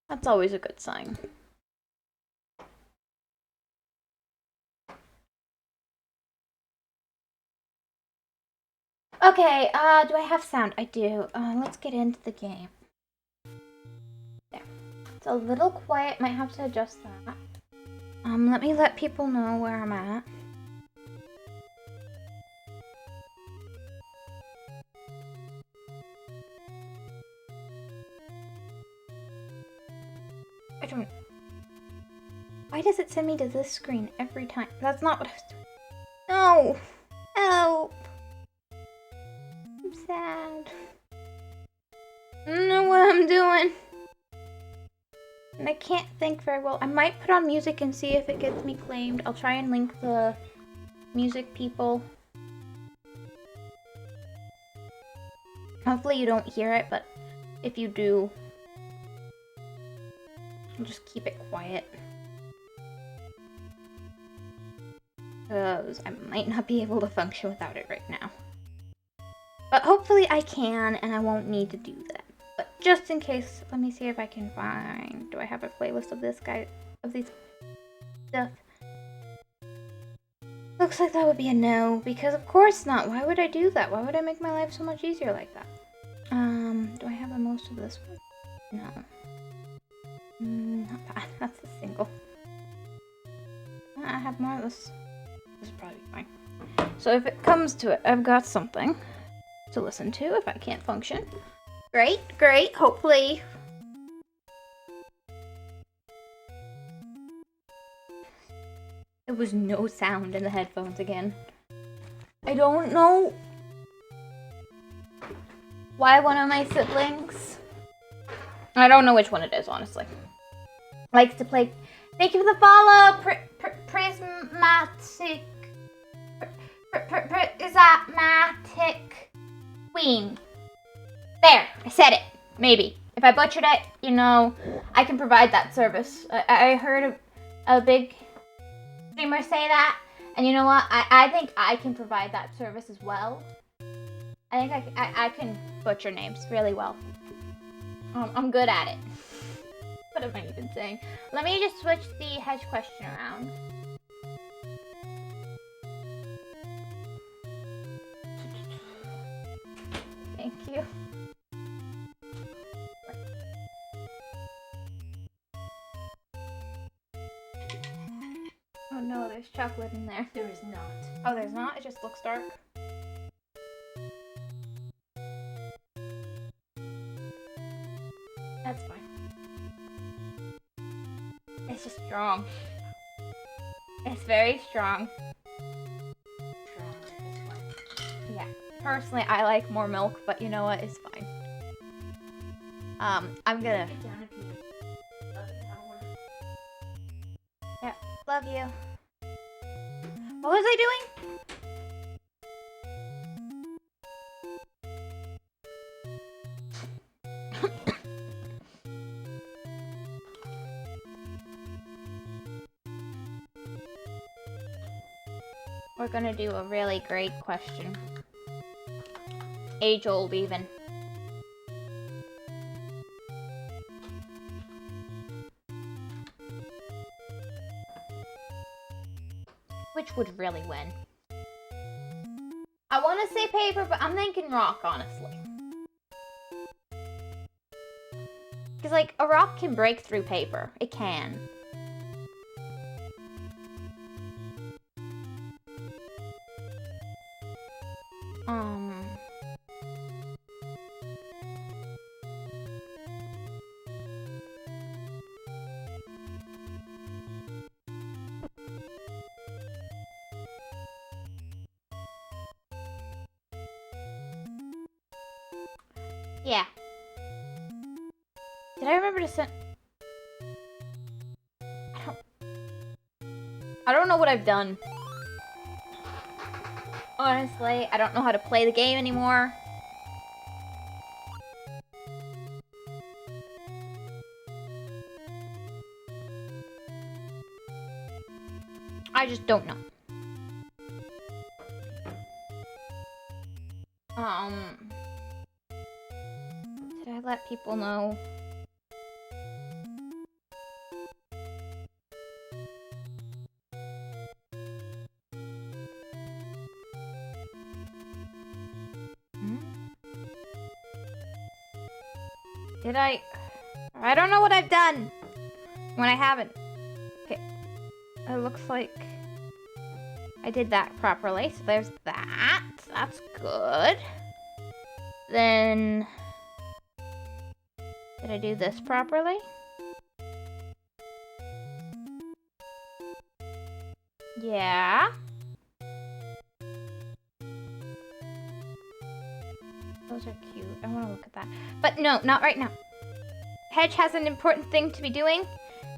That's always a good sign. Okay, do I have sound? I do. Let's get into the game. There. It's a little quiet, might have to adjust that. Let me let people know where I'm at. I don't... Why does it send me to this screen every time? That's not what I was doing. No! Help! I'm sad. I don't know what I'm doing. And I can't think very well. I might put on music and see if it gets me claimed. I'll try and link the music people. Hopefully you don't hear it, but if you do, I'll just keep it quiet. Because I might not be able to function without it right now. But hopefully I can, and I won't need to do that. But just in case, let me see if I can find... Do I have a playlist of this guy? Of these stuff? Looks like that would be a no, because of course not. Why would I do that? Why would I make my life so much easier like that? Do I have a most of this one? No. Not that. That's a single. I have more of this. This is probably fine. So if it comes to it, I've got something to listen to if I can't function. Great, great, hopefully. There was no sound in the headphones again. I don't know why one of my siblings, I don't know which one it is, honestly, likes to play. Thank you for the follow, Prismatic, Prismatic Queen. There, I said it. Maybe. If I butchered it, you know, I can provide that service. I heard a big streamer say that, and you know what? I think I can provide that service as well. I think I can butcher names really well. I'm good at it. What am I even saying? Let me just switch the hedge question around. Thank you. Oh no, there's chocolate in there. There is not. Oh, there's not? It just looks dark. That's fine. It's just strong. It's very strong. Yeah. Personally, I like more milk, but you know what? It's fine. I'm gonna... Yeah, love you. What was I doing? We're gonna do a really great question. Age old even. Which would really win? I want to say paper, but I'm thinking rock, honestly. Because, like, a rock can break through paper. It can. Yeah. Did I remember to send... I don't know what I've done. Honestly, I don't know how to play the game anymore. I just don't know. Did I let people know? Did I don't know what I've done when I haven't. Okay. It looks like I did that properly. So there's that. That's good. Then, did I do this properly? Yeah. Those are cute. I want to look at that. But no, not right now. Hedge has an important thing to be doing.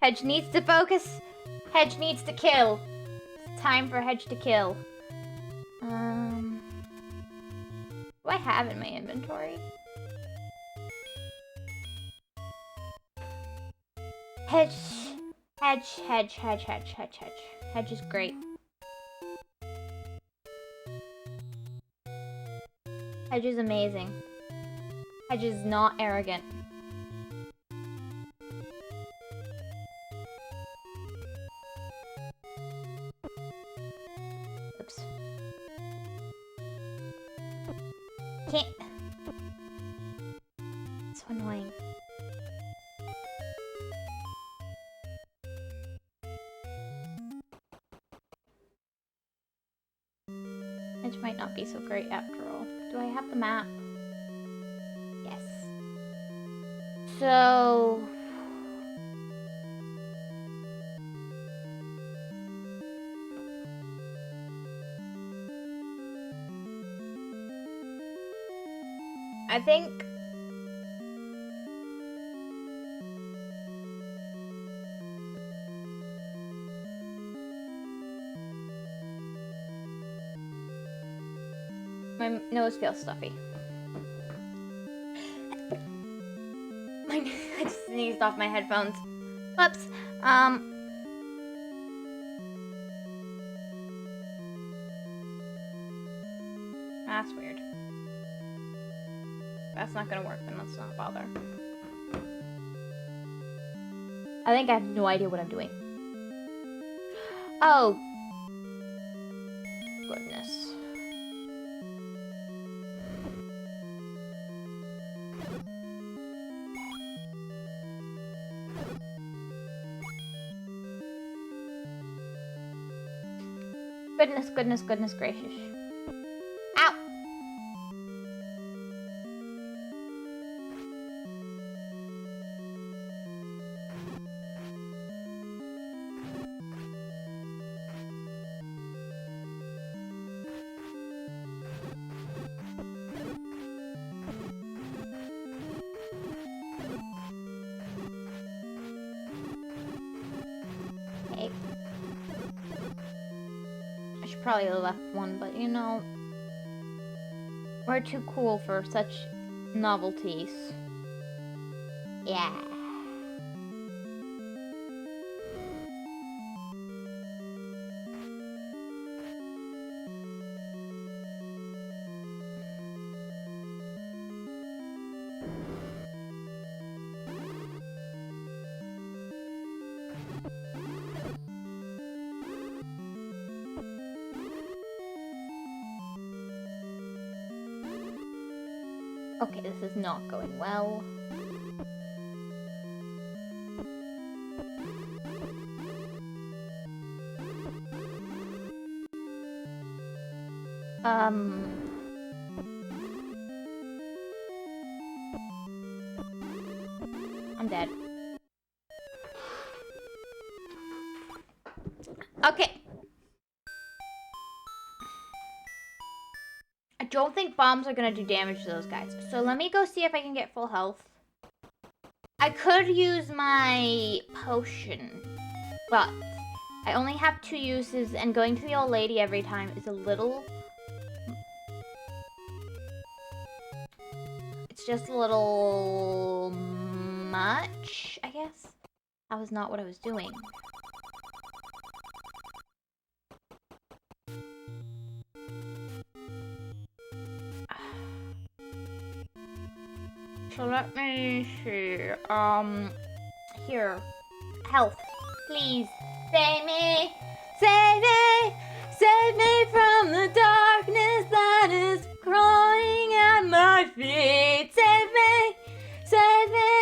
Hedge needs to focus. Hedge needs to kill. It's time for Hedge to kill. What do I have in my inventory? Hedge. Hedge is great. Hedge is amazing. Hedge is not arrogant. Oops. Can't. So annoying. Hedge might not be so great after all. Do I have the map? Yes. So... I think... my nose feels stuffy. I just sneezed off my headphones. Whoops. That's weird. That's not gonna work, then let's not bother. I think I have no idea what I'm doing. Oh. Goodness. Goodness gracious. Ow! Okay. I should probably have left one, but you know, we're too cool for such novelties. Yeah. Okay, this is not going well. I'm dead. Okay. I don't think bombs are gonna do damage to those guys. So let me go see if I can get full health. I could use my potion, but I only have 2 uses, and going to the old lady every time is a little... It's just a little much, I guess. That was not what I was doing. So let me see. Here. Health. Please. Save me! Save me! Save me from the darkness that is crawling at my feet! Save me! Save me!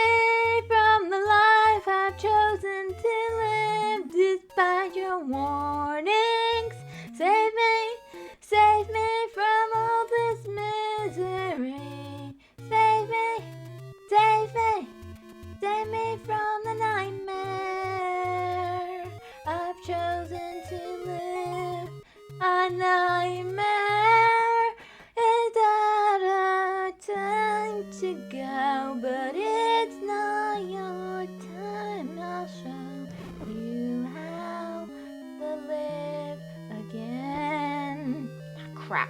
crap.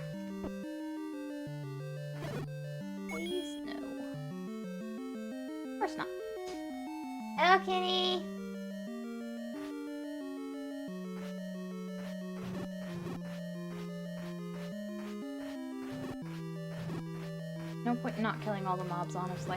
Please, no. Of course not. Hello, Kenny. No point in not killing all the mobs, honestly.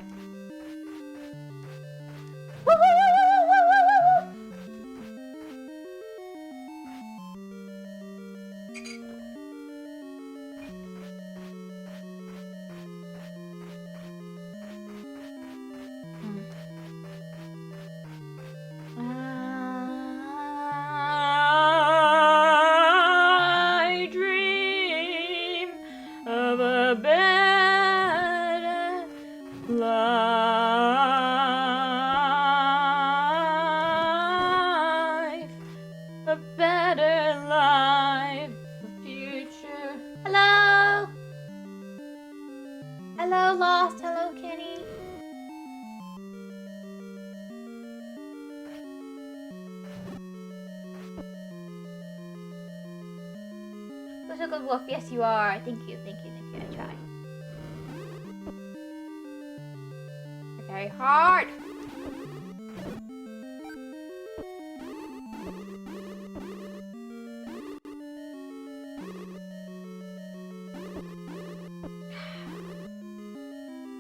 I dream of a better life, a better life, a future. Hello? Hello, Lost. Hello, Kenny. Who's a good wolf? Yes, you are. Thank you, thank you, thank you. I try. Very hard.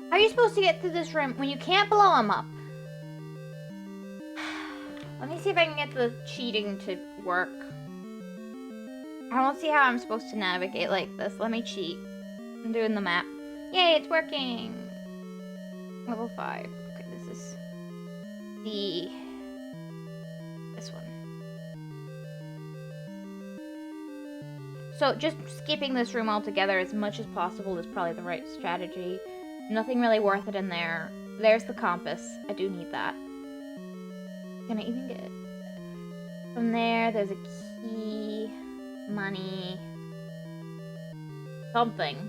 How are you supposed to get through this room when you can't blow them up? Let me see if I can get the cheating to work. I don't see how I'm supposed to navigate like this. Let me cheat. I'm doing the map. Yay, it's working! Level 5. Okay, this is this one. So just skipping this room altogether as much as possible is probably the right strategy. Nothing really worth it in there. There's the compass. I do need that. Can I even get it? From there, there's a key, money, something.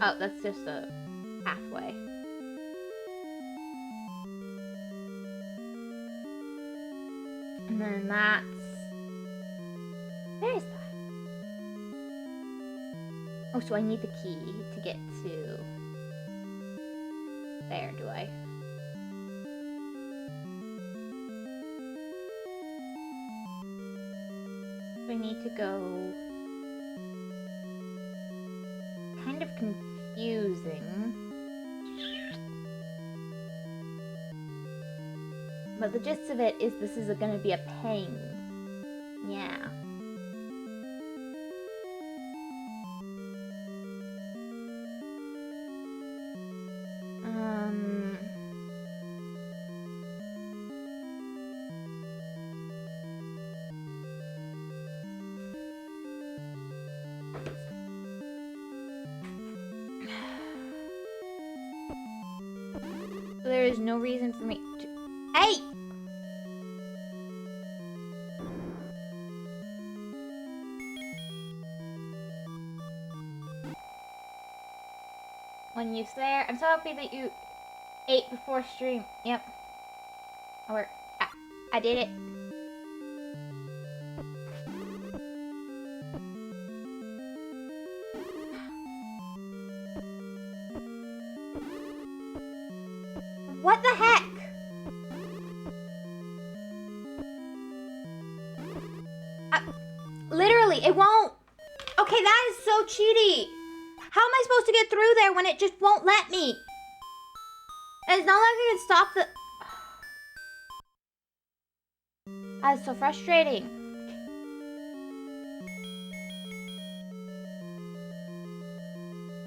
Oh, that's just a pathway. And then that's... Where is that? Oh, so I need the key to get to... There, do I? So I need to go... Kind of confusing. But the gist of it is this is gonna be a pain. Yeah. There is no reason for me to... Hey! One use there. I'm so happy that you ate before stream. Yep. I did it. What the heck? Literally, it won't. Okay, that is so cheaty. How am I supposed to get through there when it just won't let me? And it's not like I can stop the... That is so frustrating.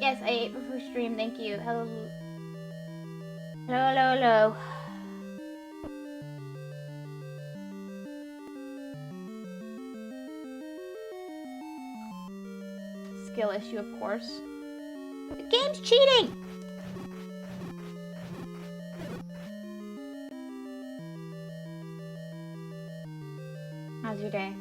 Yes, I ate before stream. Thank you. Hello. Hello, hello, hello. Skill issue, of course. The game's cheating! How's your day?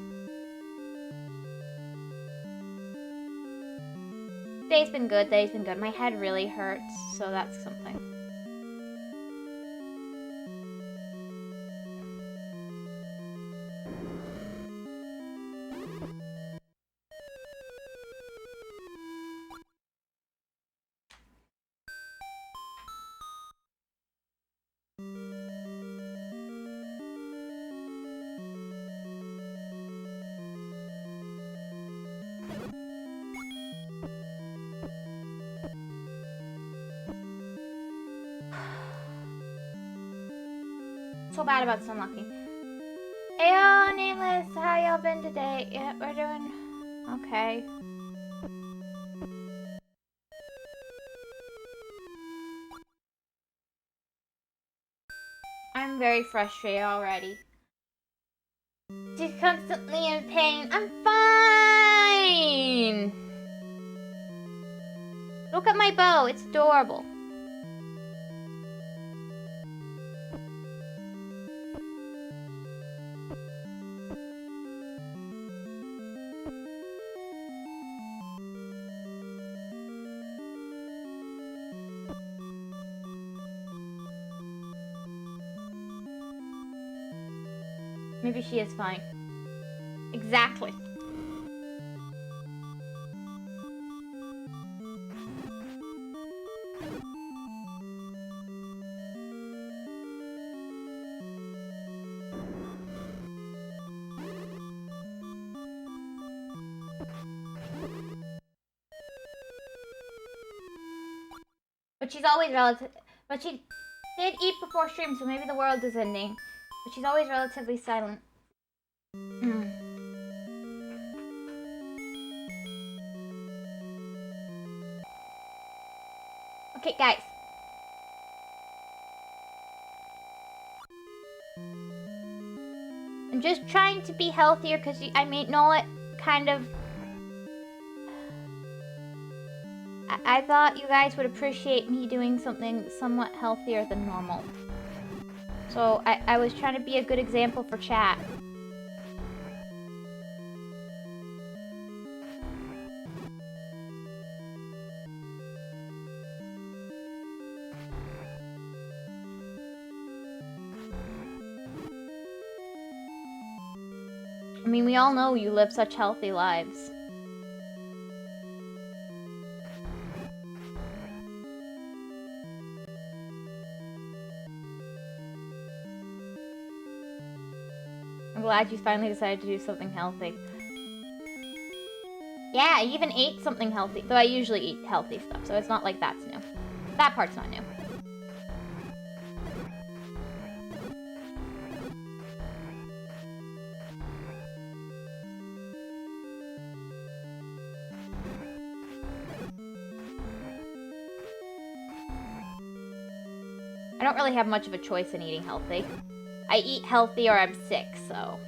Day's been good, day's been good. My head really hurts, so that's something. so bad about Sunlucky. Ayo, Nameless, how y'all been today? Yeah, we're doing okay. I'm very frustrated already. She's constantly in pain. I'm fine! Look at my bow, it's adorable. Maybe she is fine. Exactly. But she's always relative. But she did eat before stream, so maybe the world is ending. But she's always relatively silent. Okay, guys. I'm just trying to be healthier because I mean, know it kind of. I thought you guys would appreciate me doing something somewhat healthier than normal. So I was trying to be a good example for chat. I mean, we all know you live such healthy lives. I'm glad you finally decided to do something healthy. Yeah, I even ate something healthy. Though I usually eat healthy stuff, so it's not like that's new. That part's not new. I don't really have much of a choice in eating healthy. I eat healthy or I'm sick, so.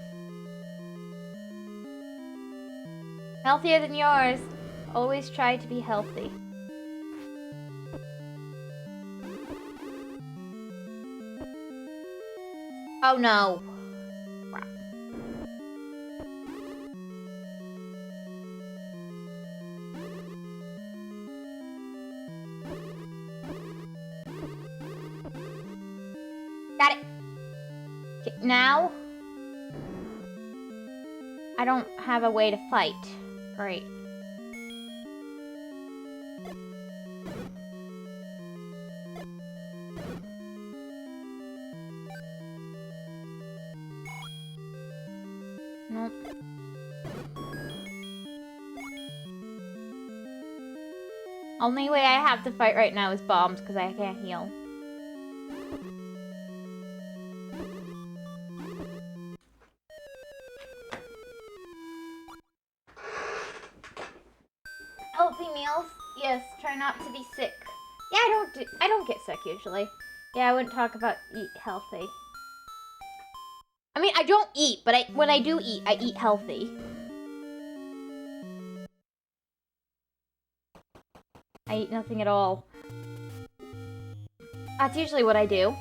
Healthier than yours. Always try to be healthy. Oh no. Crap. Got it. Okay, now I don't have a way to fight. Great. Nope. Only way I have to fight right now is bombs because I can't heal. Healthy meals? Yes, try not to be sick. Yeah, I don't get sick usually. Yeah, I wouldn't talk about eat healthy. I mean, I don't eat, but when I do eat, I eat healthy. I eat nothing at all. That's usually what I do.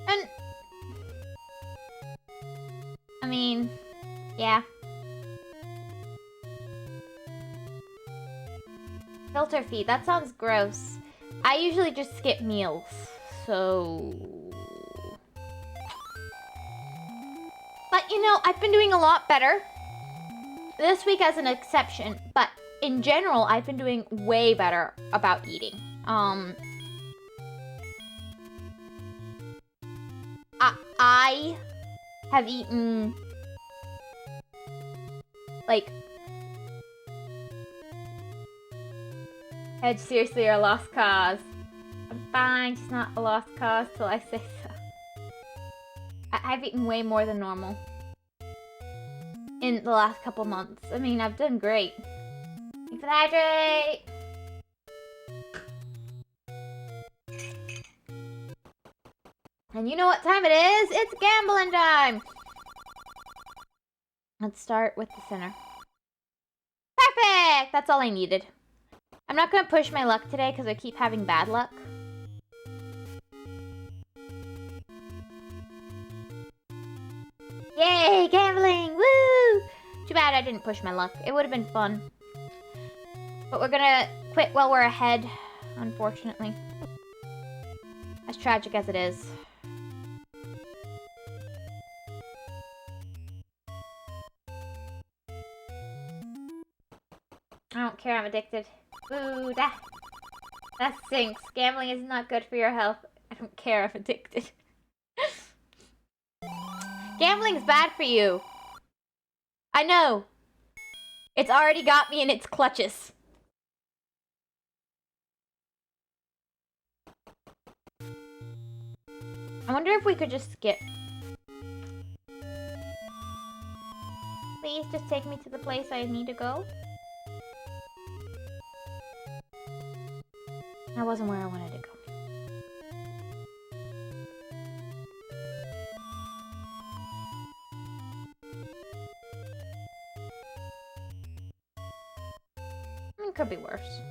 And I mean, yeah. Filter feed, that sounds gross. I usually just skip meals, so... But, you know, I've been doing a lot better. This week as an exception, but in general, I've been doing way better about eating. I have eaten, like... Edge seriously or lost cause. fine. It's not a lost cause till I say so. I've eaten way more than normal in the last couple months. I mean, I've done great. Thanks for the hydrate! And you know what time it is? It's gambling time! Let's start with the center. Perfect! That's all I needed. I'm not gonna push my luck today because I keep having bad luck. Yay, gambling! Woo! Too bad I didn't push my luck. It would have been fun. But we're gonna quit while we're ahead, unfortunately. As tragic as it is. I don't care, I'm addicted. Ooh, that stinks. Gambling is not good for your health. I don't care, I'm addicted. Gambling's bad for you. I know. It's already got me in its clutches. I wonder if we could just skip. Please just take me to the place I need to go. That wasn't where I wanted to go. It could be worse.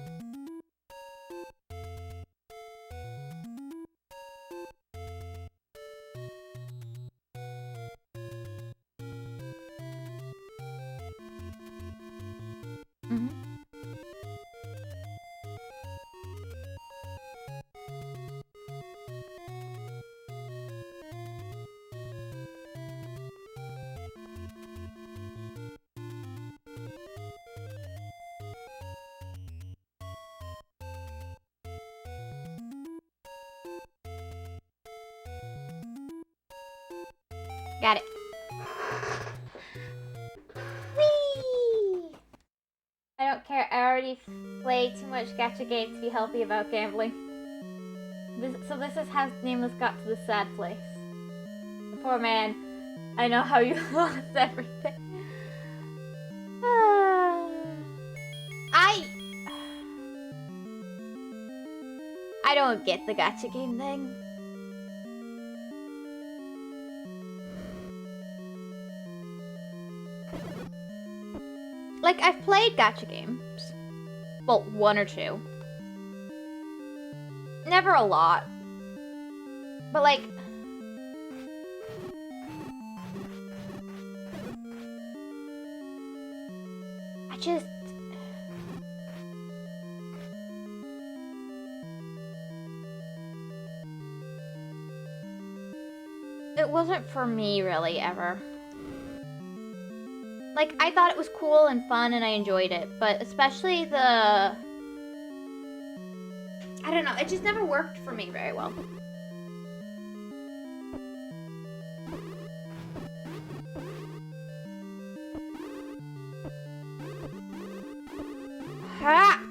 Got it. Whee! I don't care. I already play too much gacha games to be healthy about gambling. So this is how Nameless got to this sad place. The poor man. I know how you lost everything. I don't get the gacha game thing. Like, I've played gacha games. Well, one or two. Never a lot. But, like... I just... It wasn't for me, really, ever. Like, I thought it was cool and fun and I enjoyed it, but especially the... I don't know, it just never worked for me very well. Ha!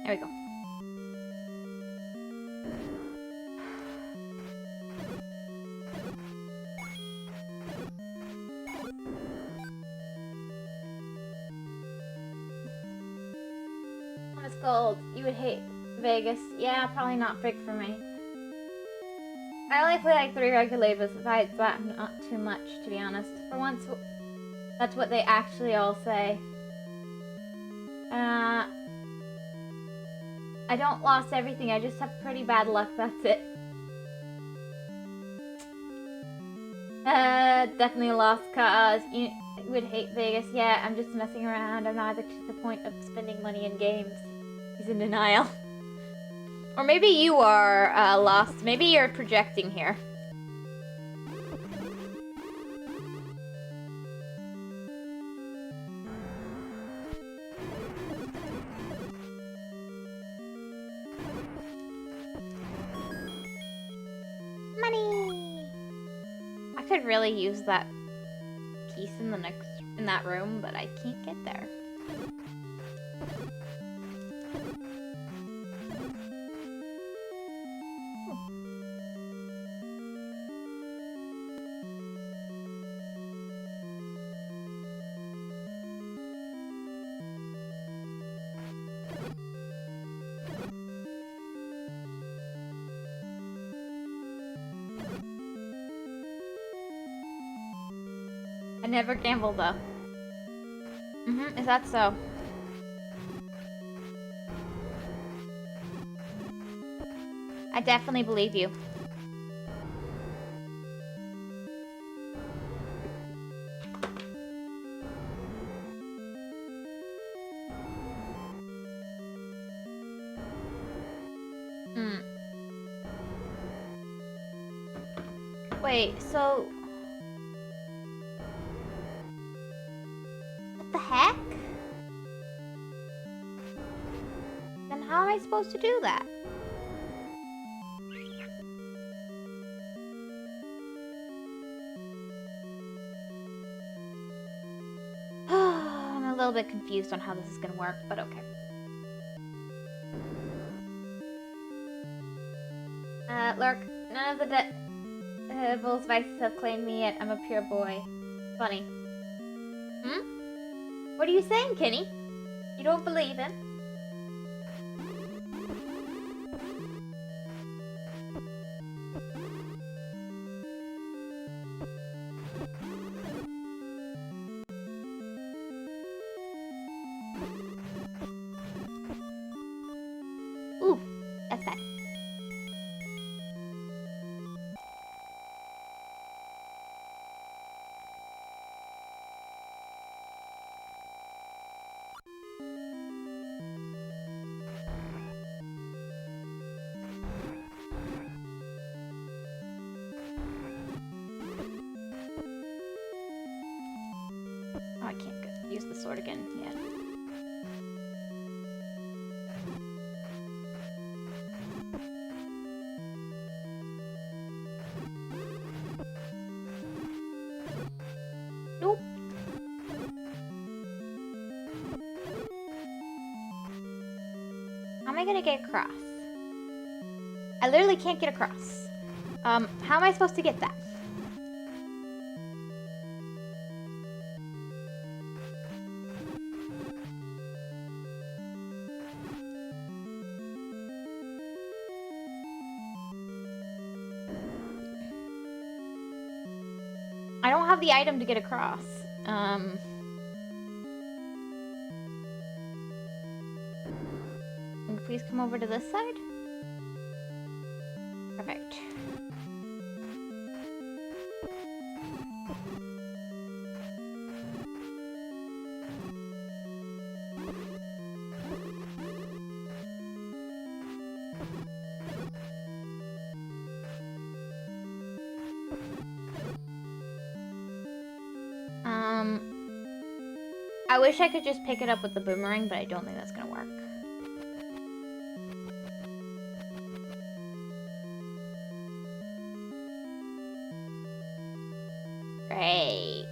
There we go. Honest gold. You would hate Vegas. Yeah, probably not big for me. I only play like 3 regulators. Besides that, not too much, to be honest. For once, that's what they actually all say. I don't lost everything, I just have pretty bad luck, that's it. Definitely a lost cause. You would hate Vegas. Yeah, I'm just messing around. I'm not addicted to the point of spending money in games. He's in denial. Or maybe you are lost. Maybe you're projecting here. Money! I could really use that piece in that room, but I can't get there. I never gamble though. Is that so? I definitely believe you. Wait, so... What the heck? Then how am I supposed to do that? I'm a little bit confused on how this is gonna work, but okay. Lurk, none of the devil's vices have claimed me yet. I'm a pure boy. Funny. What are you saying, Kenny? You don't believe him? Ooh, that's bad. Oh, I can't use the sword again yet. Nope. How am I gonna get across? I literally can't get across. How am I supposed to get that? I don't have the item to get across. Can you please come over to this side? Perfect. I wish I could just pick it up with the boomerang, but I don't think that's gonna work. Great.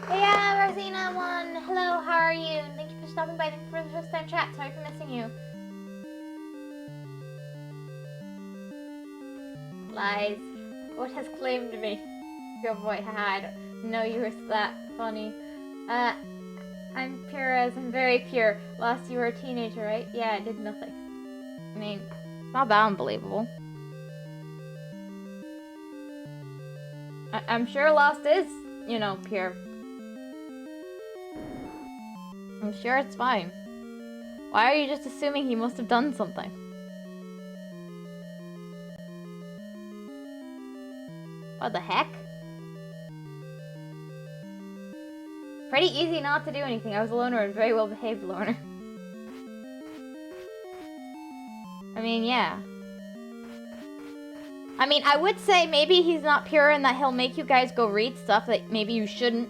Hey, Rosina1! Hello, how are you? Thank you for stopping by for the first time chat. Sorry for missing you. Lies. What has claimed me? Your boy, haha, I don't know you were that funny. I'm pure as I'm very pure. Lost, you were a teenager, right? Yeah, I did nothing. I mean, it's not that unbelievable. I'm sure Lost is, you know, pure. I'm sure it's fine. Why are you just assuming he must have done something? What the heck? Pretty easy not to do anything. I was a loner and very well behaved loner. I mean, yeah. I mean, I would say maybe he's not pure and that he'll make you guys go read stuff that maybe you shouldn't.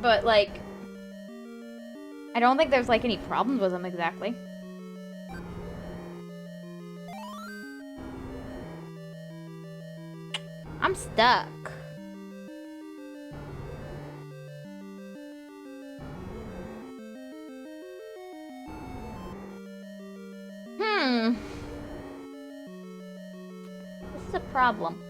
But, like, I don't think there's, like, any problems with him exactly. I'm stuck. This is a problem.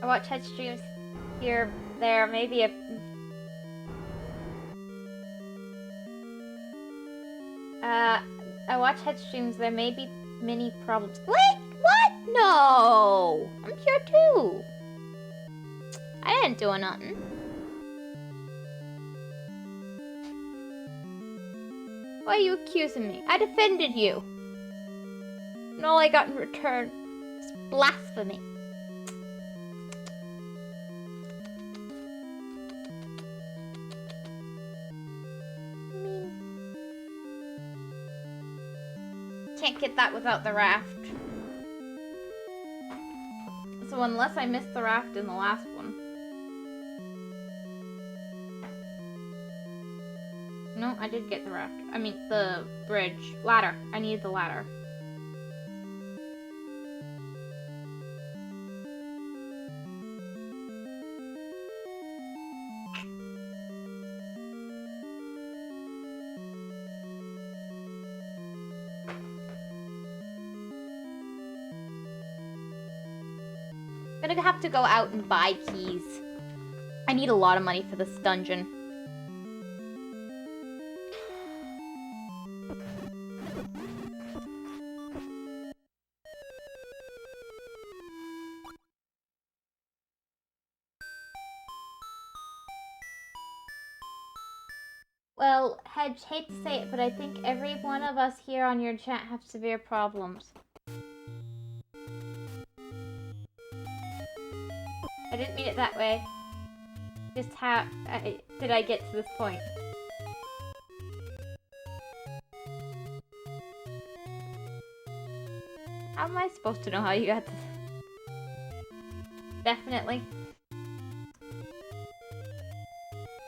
I watch head streams here, there, maybe a... I watch head streams, there may be many problems. Wait, what? No! I'm here too! I didn't do nothing. Why are you accusing me? I defended you! And all I got in return was blasphemy. Can't get that without the raft. So unless I missed the raft in the last one. No, I did get the raft. I mean, the bridge. Ladder. I needed the ladder. I'm gonna have to go out and buy keys. I need a lot of money for this dungeon. Well, Hedge, hate to say it, but I think every one of us here on your chat have severe problems. I didn't mean it that way. Just how did I get to this point? How am I supposed to know how you got to... Definitely.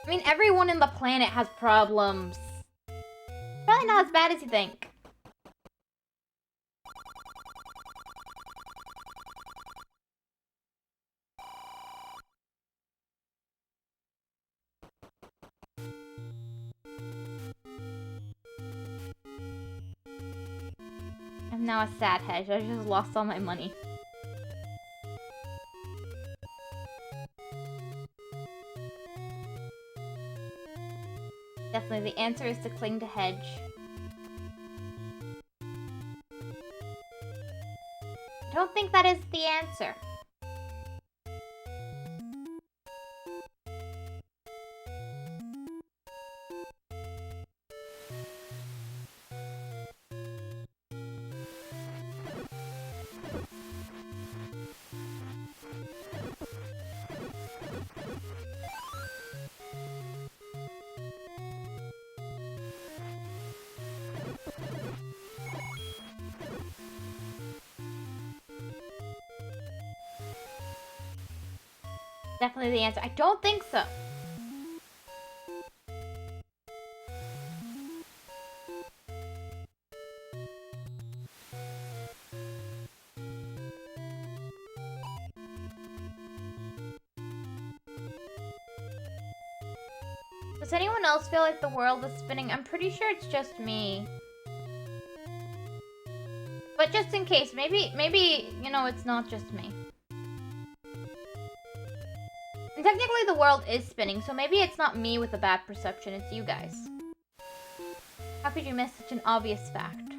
I mean, everyone in the planet has problems. Probably not as bad as you think. I'm now a sad hedge. I just lost all my money. Definitely, the answer is to cling to Hedge. I don't think that is the answer. Definitely the answer. I don't think so. Does anyone else feel like the world is spinning? I'm pretty sure it's just me. But just in case, maybe, you know, it's not just me. And technically the world is spinning, so maybe it's not me with a bad perception, it's you guys. How could you miss such an obvious fact?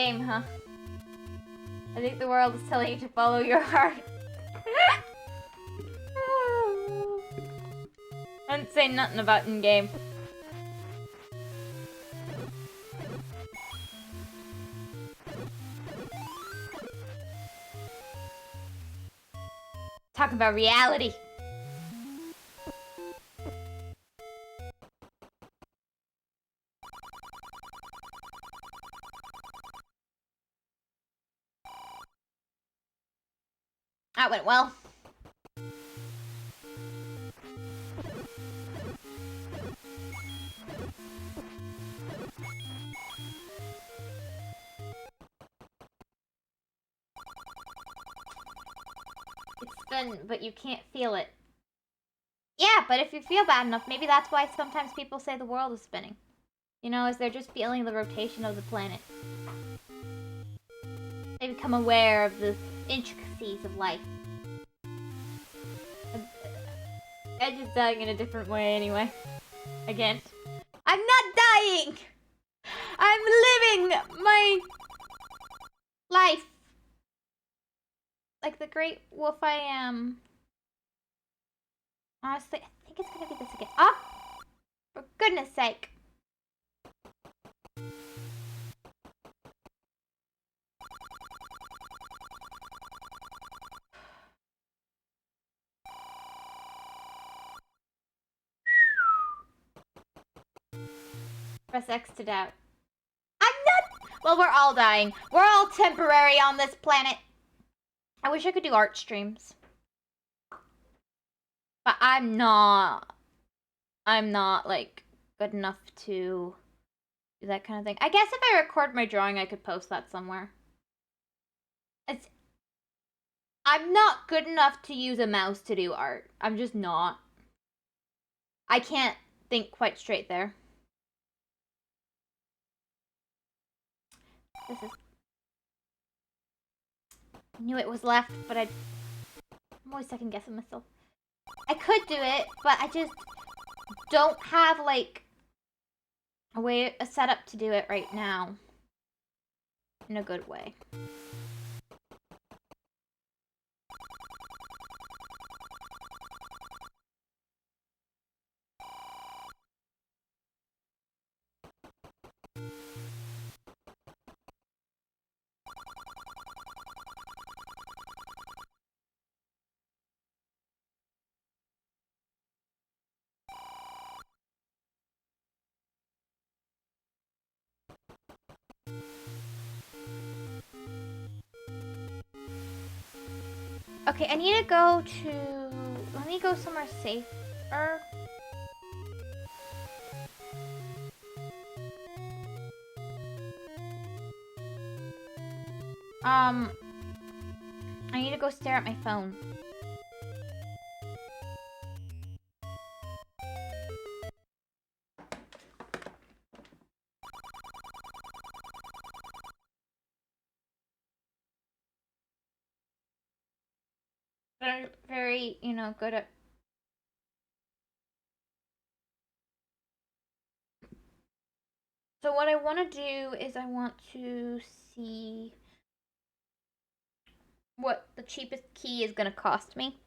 game, huh? I think the world is telling you to follow your heart. I didn't say nothing about in-game. Talk about reality. That went well. It's fun, but you can't feel it. Yeah, but if you feel bad enough, maybe that's why sometimes people say the world is spinning. You know, as they're just feeling the rotation of the planet. They become aware of the intricacies of life. Edge is dying in a different way anyway. Again. I'm not dying! I'm living my life. Like the great wolf I am. Honestly, I think it's gonna be this again. Ah! For goodness sake. Press X to doubt. I'm not! Well, we're all dying. We're all temporary on this planet. I wish I could do art streams. But I'm not, like, good enough to do that kind of thing. I guess if I record my drawing, I could post that somewhere. I'm not good enough to use a mouse to do art. I'm just not. I can't think quite straight there. This is... I knew it was left, but I'm always second guessing myself. I could do it, but I just don't have, like, a setup to do it right now. In a good way. Okay, I need to go to... Let me go somewhere safer. I need to go stare at my phone. Very, you know, good at... So what I want to do is I want to see what the cheapest key is going to cost me.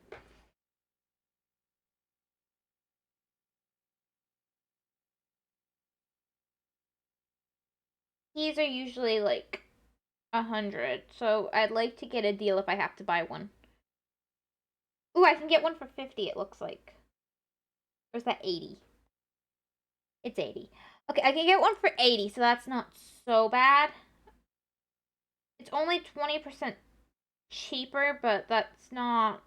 Keys are usually like 100, so I'd like to get a deal if I have to buy one. Ooh, I can get one for 50, it looks like. Or is that 80? It's 80. Okay, I can get one for 80, so that's not so bad. It's only 20% cheaper, but that's not...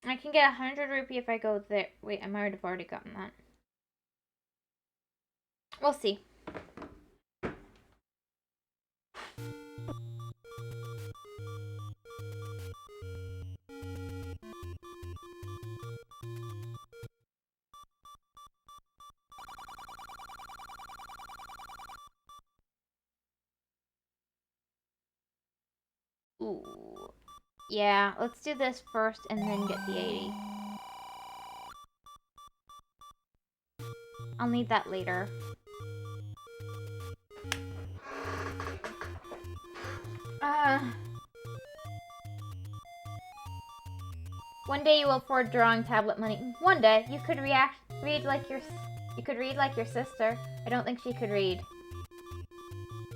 I can get 100 rupee if I go there. Wait, I might have already gotten that. We'll see. Ooh. Yeah, let's do this first and then get the 80. I'll need that later. One day you will afford drawing tablet money. One day you could read like your sister. I don't think she could read.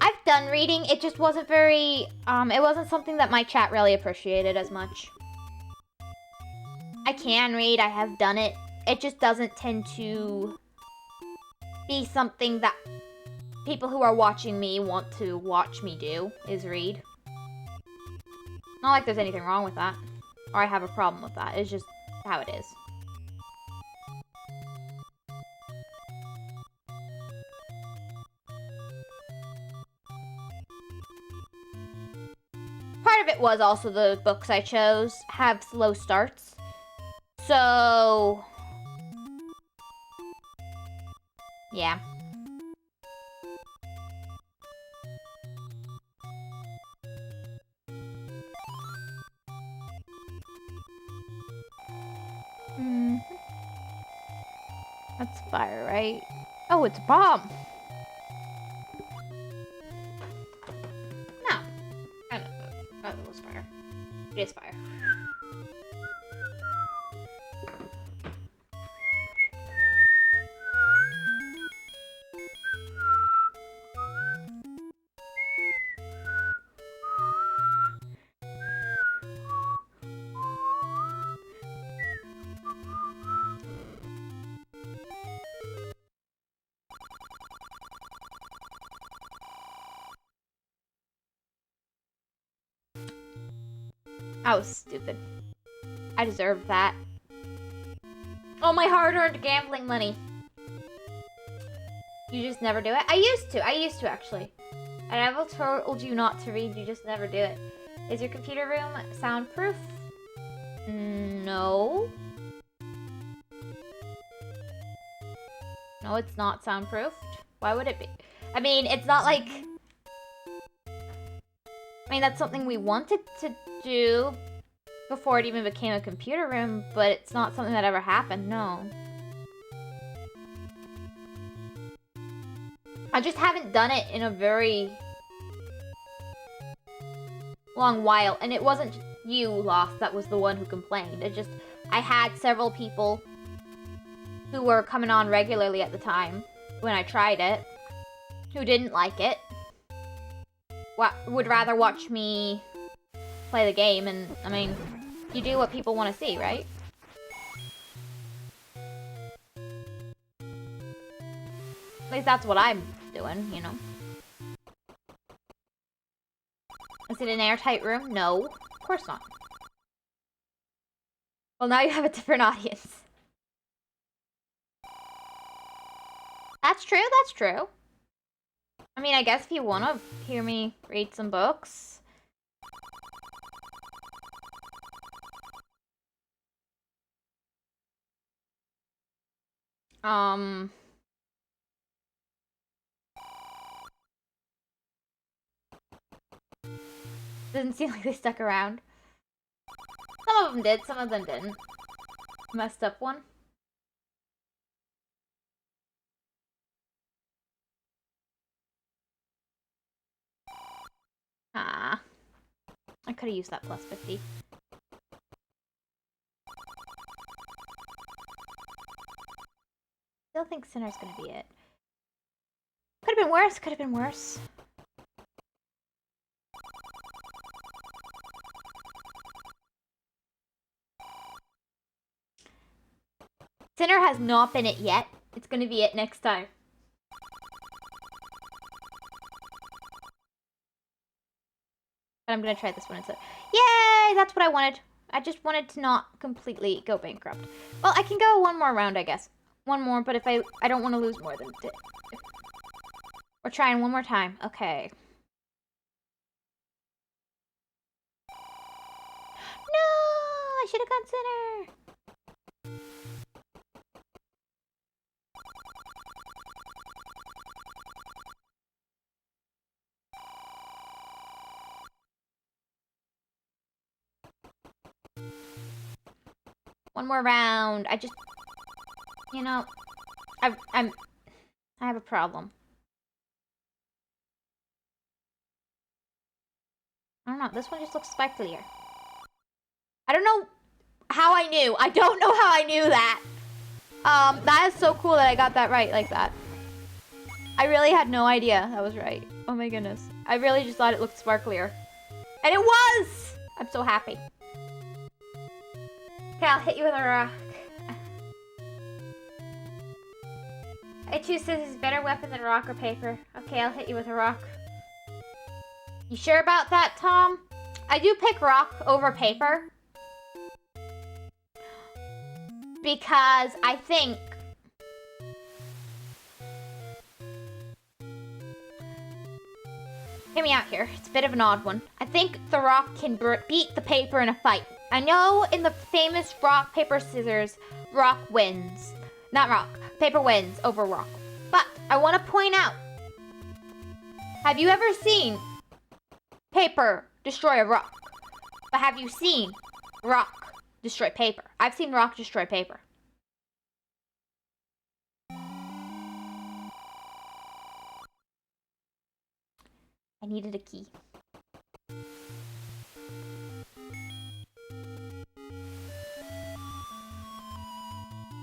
I've done reading. It just wasn't very. It wasn't something that my chat really appreciated as much. I can read. I have done it. It just doesn't tend to be something that people who are watching me want to watch me do, is read. Not like there's anything wrong with that. Or I have a problem with that. It's just how it is. Part of it was also the books I chose have slow starts. So... yeah. That's fire, right? Oh, it's a bomb! No. I don't know. Oh, it was fire. It is fire. I was stupid. I deserved that. Oh, my hard-earned gambling money. You just never do it? I used to actually. I never told you not to read, you just never do it. Is your computer room soundproof? No. No, it's not soundproofed. Why would it be? I mean, it's not like... I mean, that's something we wanted to do before it even became a computer room, but it's not something that ever happened, no. I just haven't done it in a very long while, and it wasn't you, Lost, that was the one who complained. It just, I had several people who were coming on regularly at the time when I tried it, who didn't like it. Would rather watch me play the game, and I mean, you do what people want to see, right? At least that's what I'm doing, you know. Is it an airtight room? No, of course not. Well, now you have a different audience. That's true, that's true. I mean, I guess if you want to hear me read some books. Doesn't seem like they stuck around. Some of them did, some of them didn't. Messed up one. Ah. I could have used that plus 50. Still think Sinner's gonna be it. Could have been worse, could have been worse. Sinner has not been it yet. It's gonna be it next time. But I'm gonna try this one instead. Yay! That's what I wanted. I just wanted to not completely go bankrupt. Well, I can go one more round, I guess. One more, but if I don't want to lose more than... We're trying one more time. Okay. No! I should have gone Sinner! One more round. I just... You know... I have a problem. I don't know. This one just looks sparklier. I don't know how I knew. I don't know how I knew that. That is so cool that I got that right like that. I really had no idea that was right. Oh my goodness. I really just thought it looked sparklier. And it was! I'm so happy. Okay, I'll hit you with a rock. I choose scissors, better weapon than rock or paper. Okay, I'll hit you with a rock. You sure about that, Tom? I do pick rock over paper. Because I think... Hear me out here. It's a bit of an odd one. I think the rock can beat the paper in a fight. I know in the famous rock, paper, scissors, rock wins. Not rock. Paper wins over rock. But I want to point out, have you ever seen paper destroy a rock? But have you seen rock destroy paper? I've seen rock destroy paper. I needed a key.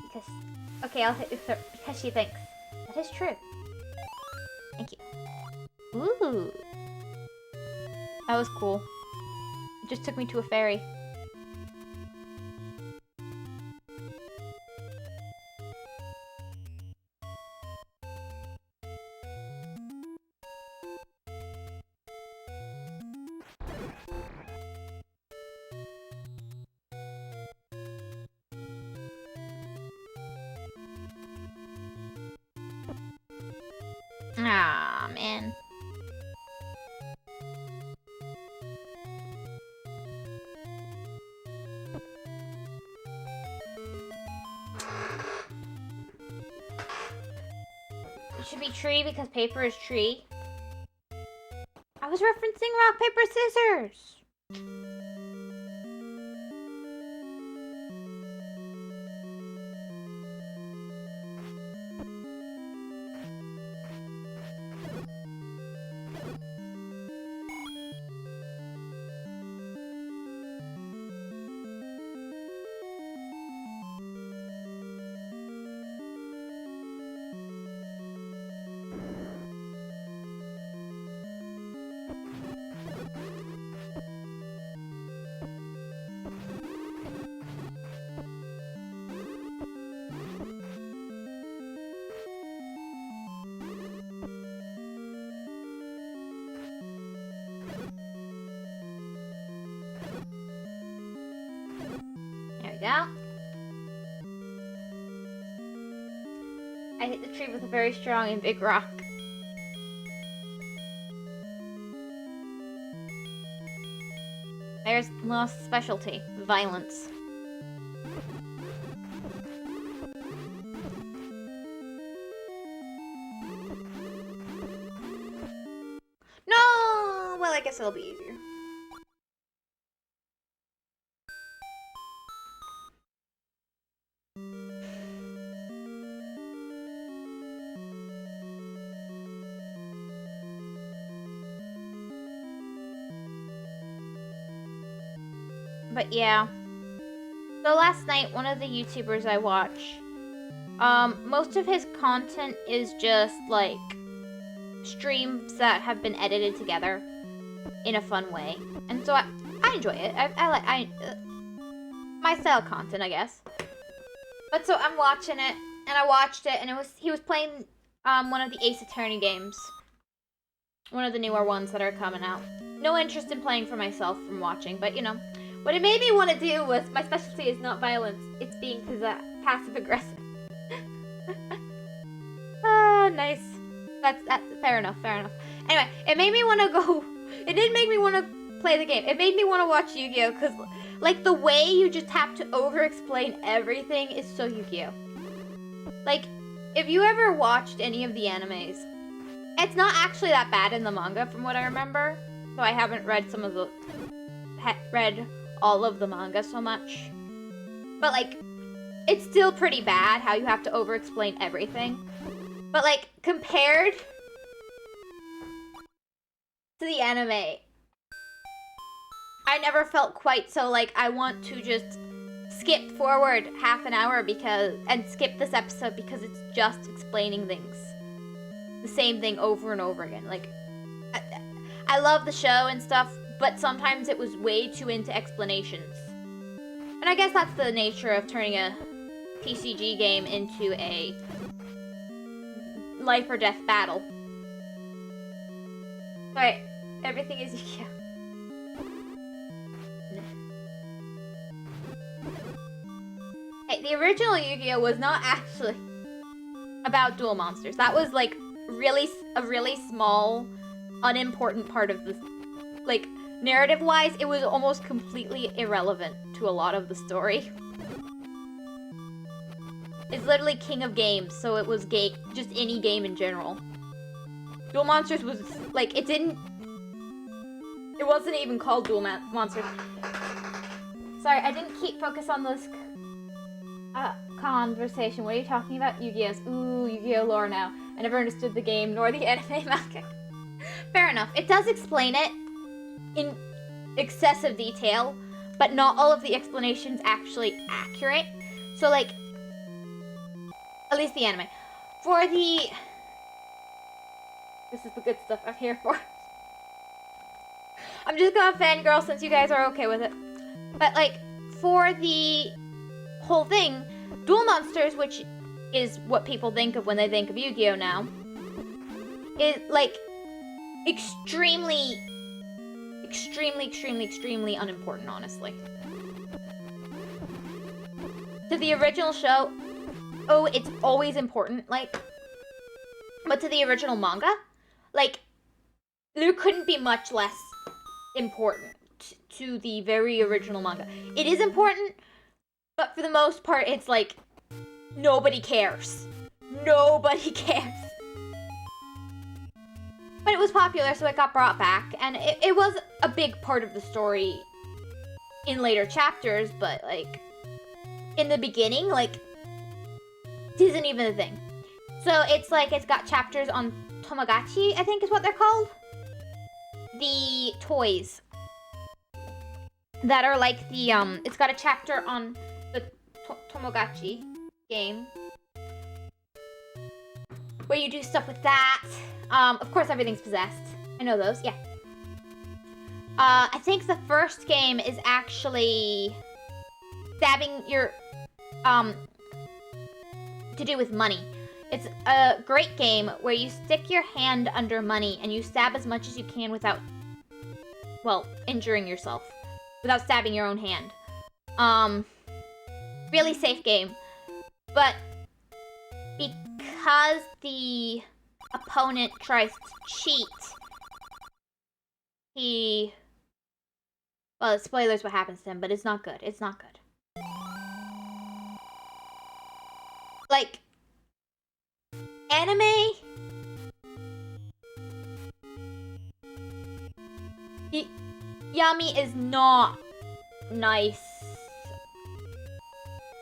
Because, okay, I'll hit her because she thinks. That is true. Thank you. Ooh. That was cool. It just took me to a fairy. Ah, man. It should be tree because paper is tree. I was referencing rock, paper, scissors. Yeah. I hit the tree with a very strong and big rock. There's lost specialty, violence. No! Well, I guess it'll be easier. But yeah. So last night, one of the YouTubers I watch, most of his content is just like streams that have been edited together in a fun way, and so I enjoy it. I like my style content, I guess. But so I'm watching it, and I watched it, and he was playing one of the Ace Attorney games, one of the newer ones that are coming out. No interest in playing for myself from watching, but you know. What it made me want to do was, my specialty is not violence, it's being passive-aggressive. Ah, nice. That's fair enough. Anyway, it made me want to go, it didn't make me want to play the game. It made me want to watch Yu-Gi-Oh! Because, like, the way you just have to over-explain everything is so Yu-Gi-Oh! Like, if you ever watched any of the animes, it's not actually that bad in the manga from what I remember. So I haven't read read all of the manga so much. But, like, it's still pretty bad how you have to over-explain everything. But, like, compared to the anime, I never felt quite so like I want to just skip forward half an hour and skip this episode because it's just explaining things. The same thing over and over again. Like, I love the show and stuff, but sometimes it was way too into explanations. And I guess that's the nature of turning a TCG game into a life or death battle. Alright, everything is Yu-Gi-Oh! Hey, the original Yu-Gi-Oh! Was not actually about duel monsters. That was like a really small, unimportant part of the, like, narrative-wise, it was almost completely irrelevant to a lot of the story. It's literally king of games, so it was just any game in general. Duel Monsters was, like, it wasn't even called Duel Monsters. Sorry, I didn't keep focus on this conversation. What are you talking about? Yu-Gi-Oh's. Ooh, Yu-Gi-Oh lore now. I never understood the game, nor the anime manga. Fair enough. It does explain it in excessive detail, but not all of the explanation's actually accurate. So, like, at least the anime. For the... This is the good stuff I'm here for. I'm just gonna fangirl since you guys are okay with it. But, like, for the whole thing, Duel Monsters, which is what people think of when they think of Yu-Gi-Oh! Now, is, like, extremely unimportant, honestly. To the original show, oh, it's always important, like, but to the original manga, like, there couldn't be much less important to the very original manga. It is important, but for the most part, it's like, nobody cares. Nobody cares. But it was popular, so it got brought back, and it was a big part of the story in later chapters, but, like, in the beginning, like, it isn't even a thing. So it's like, it's got chapters on Tamagotchi, I think is what they're called. The toys. That are like the, it's got a chapter on the Tamagotchi game. Where you do stuff with that. Of course everything's possessed. I know those, yeah. I think the first game is actually stabbing your, to do with money. It's a great game where you stick your hand under money and you stab as much as you can without, well, injuring yourself. Without stabbing your own hand. Really safe game. But because the opponent tries to cheat, well, spoilers what happens to him, but it's not good. It's not good. Like, anime... Yami is not nice.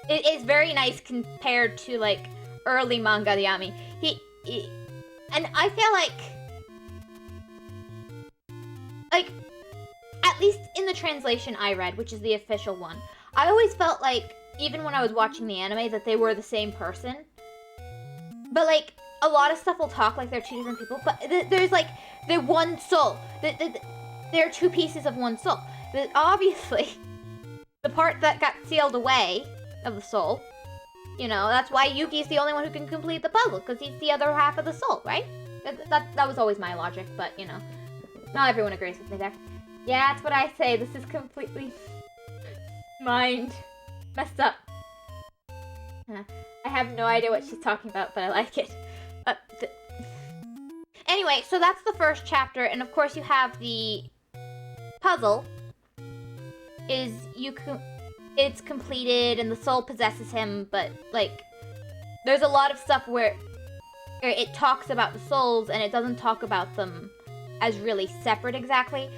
It is very nice compared to, like, early manga Yami. And I feel like, at least in the translation I read, which is the official one, I always felt like, even when I was watching the anime, that they were the same person. But, like, a lot of stuff will talk like they're two different people, but there's, like, they're one soul. They're two pieces of one soul. Obviously, the part that got sealed away of the soul, you know, that's why Yuki's the only one who can complete the puzzle, because he's the other half of the soul, right? That was always my logic, but, you know, not everyone agrees with me there. Yeah, that's what I say. This is completely messed up. I have no idea what she's talking about, but I like it. Anyway, so that's the first chapter, and of course you have the puzzle. It's completed, and the soul possesses him, but, like, there's a lot of stuff where it talks about the souls, and it doesn't talk about them as really separate exactly,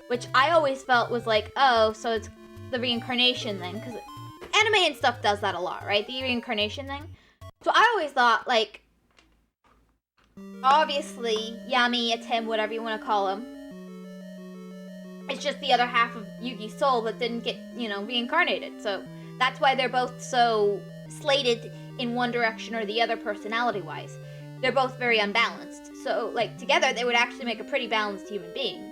which I always felt was like, oh, so it's the reincarnation thing, because anime and stuff does that a lot, right? The reincarnation thing. So I always thought, like, obviously, Yami, a Tim, whatever you want to call him, it's just the other half of Yugi's soul that didn't get, reincarnated. So that's why they're both so slated in one direction or the other personality-wise. They're both very unbalanced. So, like, together they would actually make a pretty balanced human being.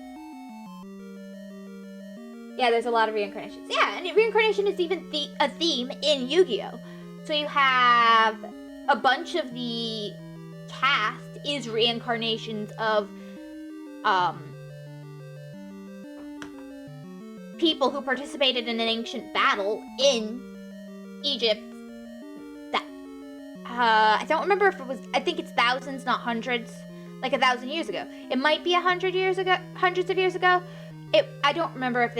Yeah, there's a lot of reincarnations. Yeah, and reincarnation is even a theme in Yu-Gi-Oh! So you have a bunch of the cast is reincarnations of people who participated in an ancient battle in Egypt. That I don't remember if it was. I think it's thousands, not hundreds. Like 1,000 years ago. It might be 100 years ago, hundreds of years ago. I don't remember if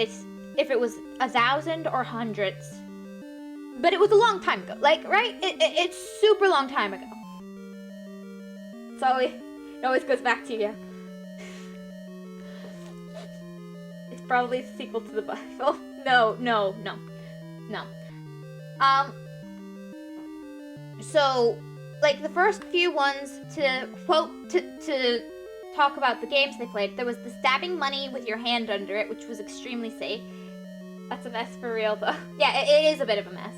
it was 1,000 or hundreds. But it was a long time ago. Like, right? It's super long time ago. So it always goes back to you. It's probably a sequel to the Bible. No. So, like, the first few ones to talk about the games they played, there was the stabbing money with your hand under it, which was extremely safe. That's a mess for real, though. Yeah, it is a bit of a mess.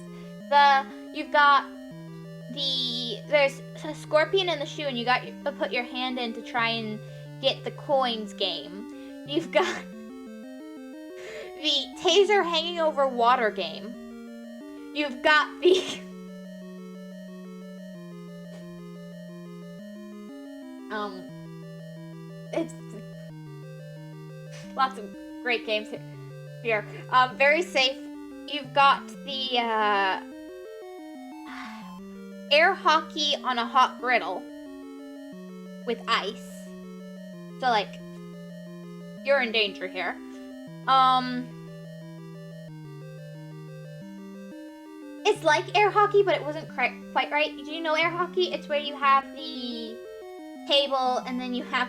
There's a scorpion in the shoe, and you got to put your hand in to try and get the coins game. You've got the taser hanging over water game. You've got the it's lots of great games here. Very safe. You've got the air hockey on a hot griddle with ice. So, like, you're in danger here. It's like air hockey, but it wasn't quite right. Do you know air hockey? It's where you have the table, and then you have,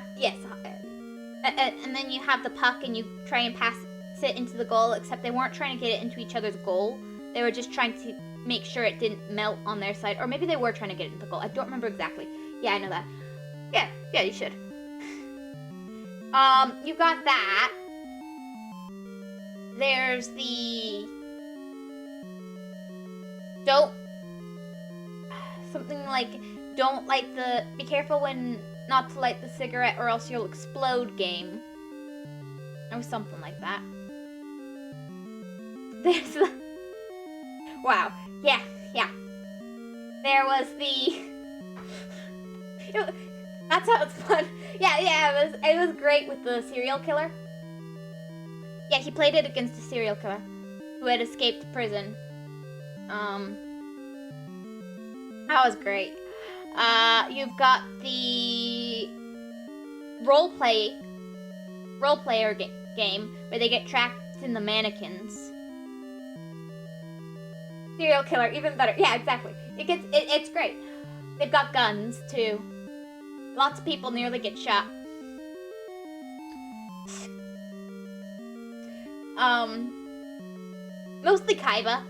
and then you have the puck, and you try and pass it into the goal, except they weren't trying to get it into each other's goal. They were just trying to make sure it didn't melt on their side. Or maybe they were trying to get it into the goal. I don't remember exactly. Yeah, I know that. Yeah, you should. You've got that. There's the... Something like, don't light the... Be careful when not to light the cigarette or else you'll explode game. Or something like that. There's the... Wow. Yeah. There was the... That sounds fun. Yeah, it was great with the serial killer. Yeah, he played it against a serial killer who had escaped prison. That was great. You've got the role player game where they get trapped in the mannequins. Serial killer, even better. Yeah, exactly. It's great. They've got guns too. Lots of people nearly get shot. Mostly Kaiba.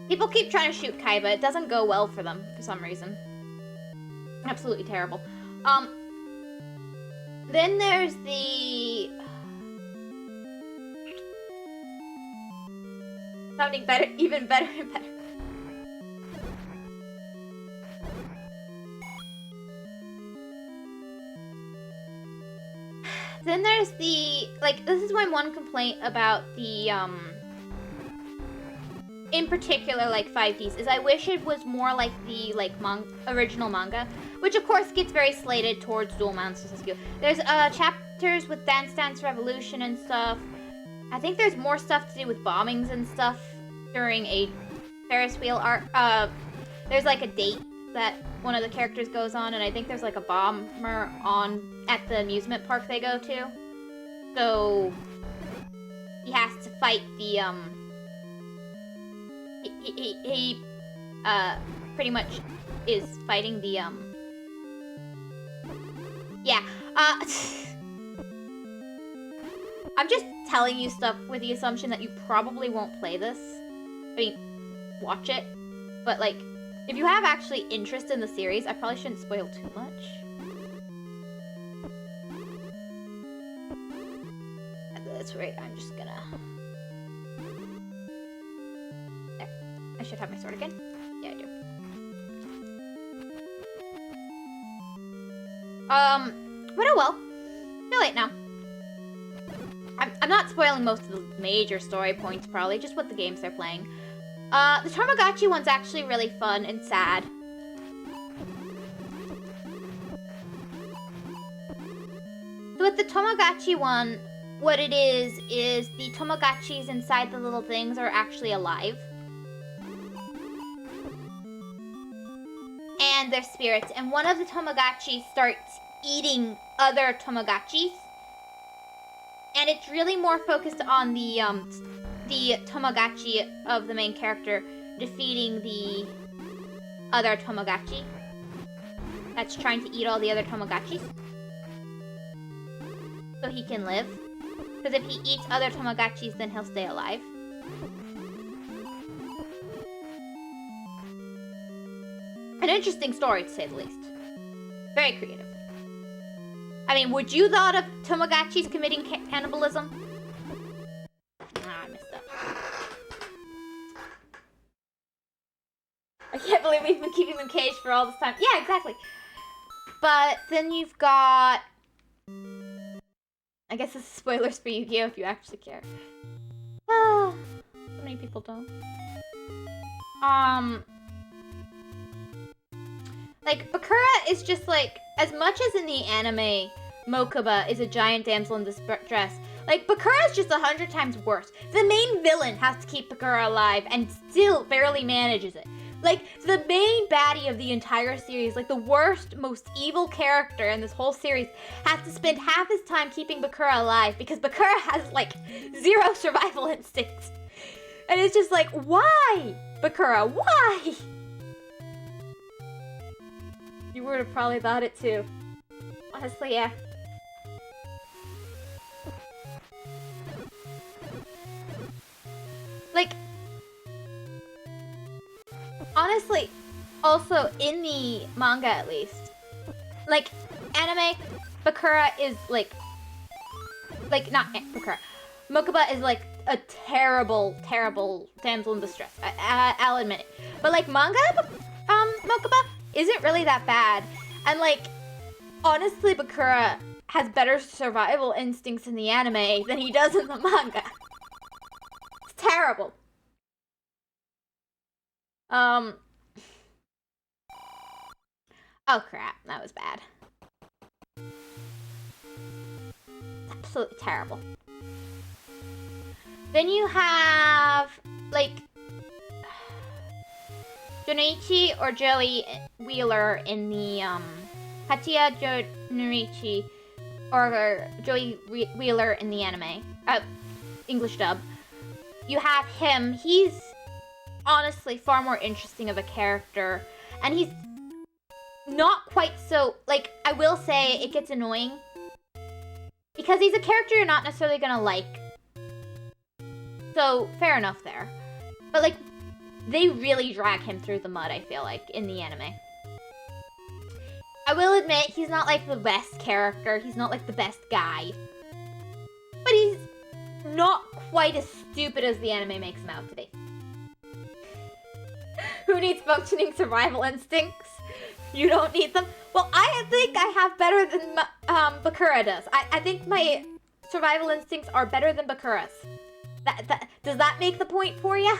People keep trying to shoot Kaiba. It doesn't go well for them for some reason. Absolutely terrible. Then there's the... Sounding better, even better and better. Then there's the, like, this is my one complaint about the, in particular, like, 5Ds, is I wish it was more like the, like, original manga, which, of course, gets very slated towards Duel Monsters SQ. There's, chapters with Dance Dance Revolution and stuff. I think there's more stuff to do with bombings and stuff during a Ferris wheel arc. There's, like, a date that one of the characters goes on, and I think there's, like, a bomber at the amusement park they go to. So, he has to fight the, he pretty much is fighting the, yeah, I'm just telling you stuff with the assumption that you probably won't play this. I mean, watch it, but, like, If you have actually interest in the series, I probably shouldn't spoil too much. That's right, I'm just gonna... There. I should have my sword again. Yeah, I do. But oh well. Too late now. I'm not spoiling most of the major story points, probably, just what the games they're playing. The Tamagotchi one's actually really fun and sad. So with the Tamagotchi one, what it is the Tamagotchis inside the little things are actually alive. And they're spirits. And one of the Tamagotchis starts eating other Tamagotchis. And it's really more focused on the Tamagotchi of the main character defeating the other Tamagotchi that's trying to eat all the other Tamagotchis so he can live. Because if he eats other Tamagotchis, then he'll stay alive. An interesting story, to say the least. Very creative. I mean, would you thought of Tamagotchis committing cannibalism? Ah, I messed up. I can't believe we've been keeping them caged for all this time. Yeah, exactly. But then you've got... I guess this is spoilers for Yu-Gi-Oh! If you actually care. Oh, so many people don't. Like, Bakura is just like, as much as in the anime, Mokuba is a giant damsel in distress, like, Bakura is just 100 times worse. The main villain has to keep Bakura alive and still barely manages it. Like, the main baddie of the entire series, like the worst, most evil character in this whole series, has to spend half his time keeping Bakura alive because Bakura has, like, 0 survival instincts. And it's just like, why, Bakura, why? You would have probably thought it too. Honestly, yeah. Like, honestly, also in the manga at least, like, anime, Bakura is like not Bakura. Mokuba is like a terrible, terrible damsel in distress. I'll admit it. But like manga, Mokuba isn't really that bad. And like, honestly, Bakura has better survival instincts in the anime than he does in the manga. It's terrible. Oh crap, that was bad. Absolutely terrible. Then you have, like, Junichi or Joey Wheeler in the, Hachiya Junichi or Joey Wheeler in the anime, English dub. You have him, he's honestly far more interesting of a character, and he's not quite so, like, I will say it gets annoying, because he's a character you're not necessarily gonna like. So, fair enough there. But, like, they really drag him through the mud, I feel like, in the anime. I will admit, he's not, like, the best character. He's not, like, the best guy. But he's not quite as stupid as the anime makes him out to be. Who needs functioning survival instincts? You don't need them? Well, I think I have better than Bakura does. I think my survival instincts are better than Bakura's. Does that make the point for you?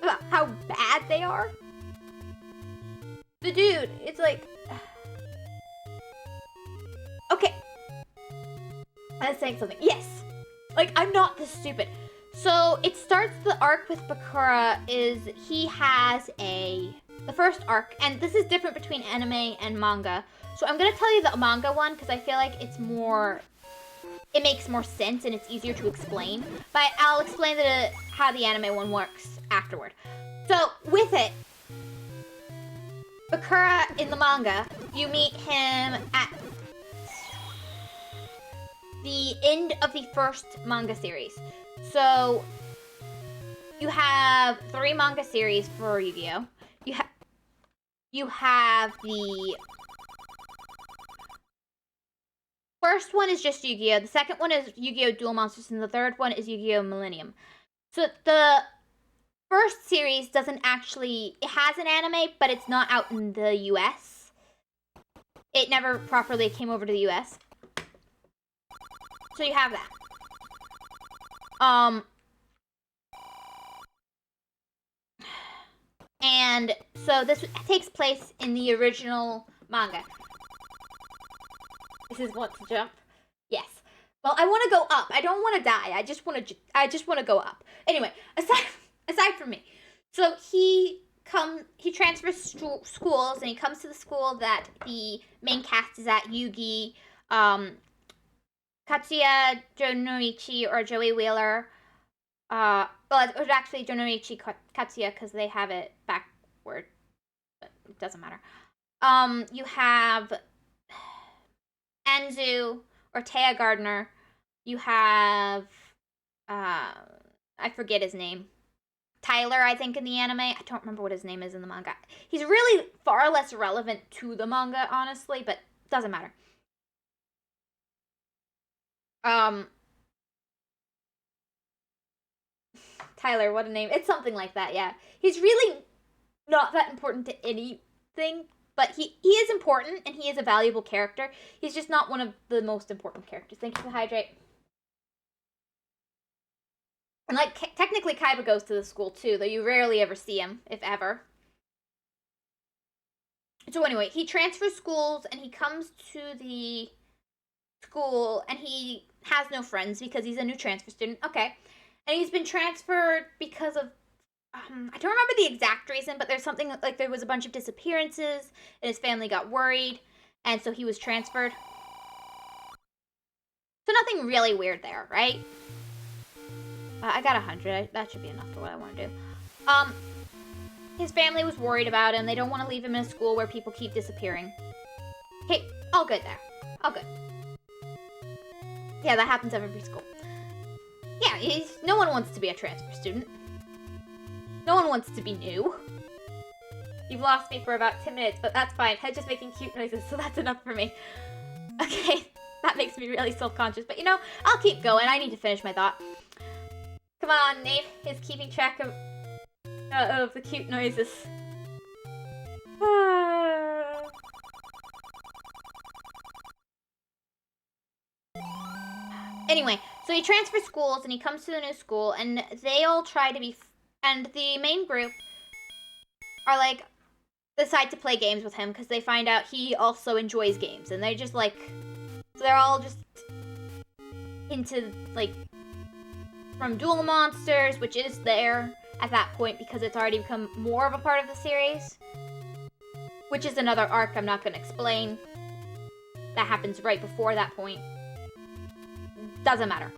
About how bad they are? The dude, it's like... Okay. I'm saying something. Yes! Like, I'm not this stupid. So, it starts the arc with Bakura is he has the first arc, and this is different between anime and manga. So I'm gonna tell you the manga one, because I feel like it's more... It makes more sense and it's easier to explain. But I'll explain how the anime one works afterward. So, with it, Bakura in the manga, you meet him at the end of the first manga series. So, you have 3 manga series for Yu-Gi-Oh! You have the first one is just Yu-Gi-Oh! The second one is Yu-Gi-Oh! Duel Monsters, and the third one is Yu-Gi-Oh! Millennium. So the first series doesn't actually... It has an anime, but it's not out in the US. It never properly came over to the US. So you have that. And so this takes place in the original manga. This is what to jump. Yes. Well, I want to go up. I don't want to die. I just want to go up. Anyway, aside from me. So he transfers schools, and he comes to the school that the main cast is at, Yugi, Katsuya, Jonoichi, or Joey Wheeler. Well, it was actually Jonoichi Katsuya because they have it backward, but it doesn't matter. You have Anzu or Taya Gardner. You have I forget his name. Tyler, I think, in the anime. I don't remember what his name is in the manga. He's really far less relevant to the manga, honestly, but doesn't matter. Tyler, what a name. It's something like that, yeah. He's really not that important to anything, but he is important, and he is a valuable character. He's just not one of the most important characters. Thank you for the hydrate. And, like, technically Kaiba goes to the school, too, though you rarely ever see him, if ever. So anyway, he transfers schools, and he comes to the school, and he has no friends because he's a new transfer student. Okay. And he's been transferred because of, I don't remember the exact reason, but there's something like there was a bunch of disappearances, and his family got worried, and so he was transferred. So nothing really weird there, right? I got 100. That should be enough for what I want to do. His family was worried about him. They don't want to leave him in a school where people keep disappearing. Okay, all good there. All good. Yeah, that happens at every school. Yeah, no one wants to be a transfer student. No one wants to be new. You've lost me for about 10 minutes, but that's fine. I'm just making cute noises, so that's enough for me. Okay, that makes me really self-conscious, but you know, I'll keep going. I need to finish my thought. Come on, Nate is keeping track of the cute noises. Anyway, so he transfers schools, and he comes to the new school, and they all try to be... And the main group are, like, decide to play games with him, because they find out he also enjoys games, and they just, like... So they're all just into, like... From Duel Monsters, which is there at that point, because it's already become more of a part of the series. Which is another arc I'm not going to explain. That happens right before that point. Doesn't matter.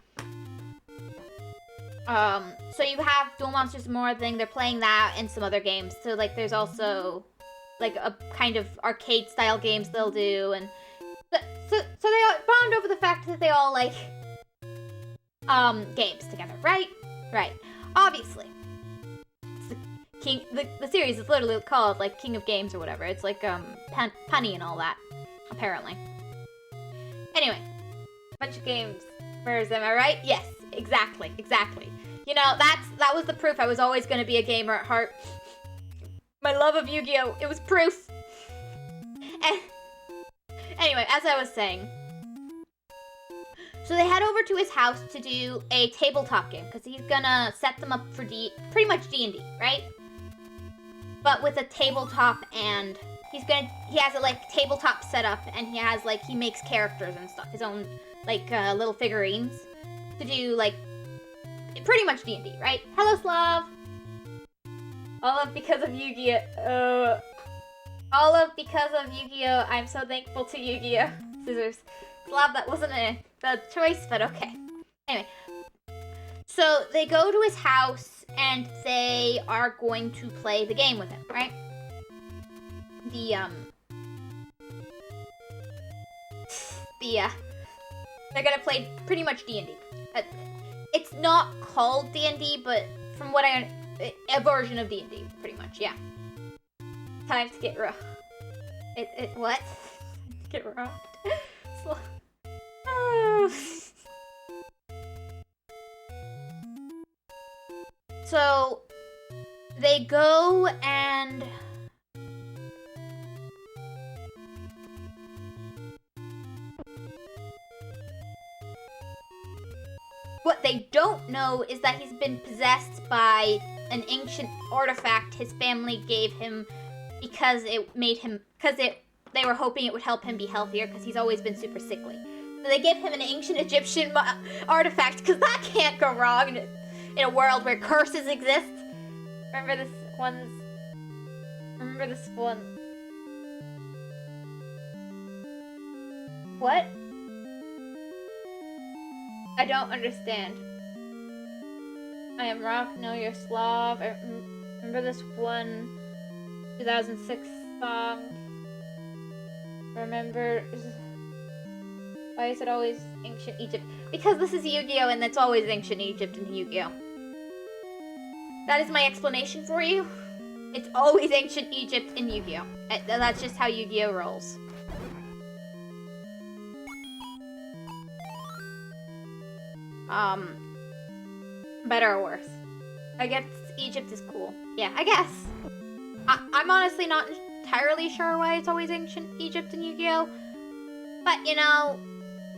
So you have Duel Monsters More thing. They're playing that and some other games. So, like, there's also, like, a kind of arcade-style games they'll do. And so they all bond over the fact that they all like games together, right? Right. Obviously. The series is literally called, like, King of Games or whatever. It's like, punny and all that, apparently. Anyway, bunch of games. Where's am I right? Yes, exactly. You know, that was the proof I was always going to be a gamer at heart. My love of Yu-Gi-Oh! It was proof! And anyway, as I was saying, so they head over to his house to do a tabletop game, because he's gonna set them up for pretty much D&D, right? But with a tabletop, and he has a, like, tabletop setup, and he has, like, he makes characters and stuff, his own, like, little figurines, to do, like, pretty much D&D, right? Hello, Slav! All of because of Yu-Gi-Oh! All of because of Yu-Gi-Oh! I'm so thankful to Yu-Gi-Oh! Scissors. Slav, that wasn't the choice, but okay. Anyway. So, they go to his house, and they are going to play the game with him, right? They're gonna play pretty much D&D. It's not called D&D, but from what a version of D&D, pretty much, yeah. Time to get rough. What? Get robbed. Oh. So, they go and... What they don't know is that he's been possessed by an ancient artifact his family gave him because it made him... they were hoping it would help him be healthier because he's always been super sickly. So they gave him an ancient Egyptian artifact because that can't go wrong in a world where curses exist. Remember this one? What? I don't understand. I am rock, no you're Slav. I remember this one 2006 song. Remember... Why is it always ancient Egypt? Because this is Yu-Gi-Oh! And it's always ancient Egypt in Yu-Gi-Oh! That is my explanation for you. It's always ancient Egypt in Yu-Gi-Oh! That's just how Yu-Gi-Oh! Rolls. Better or worse? I guess Egypt is cool. Yeah, I guess. I'm honestly not entirely sure why it's always ancient Egypt in Yu-Gi-Oh! But, you know,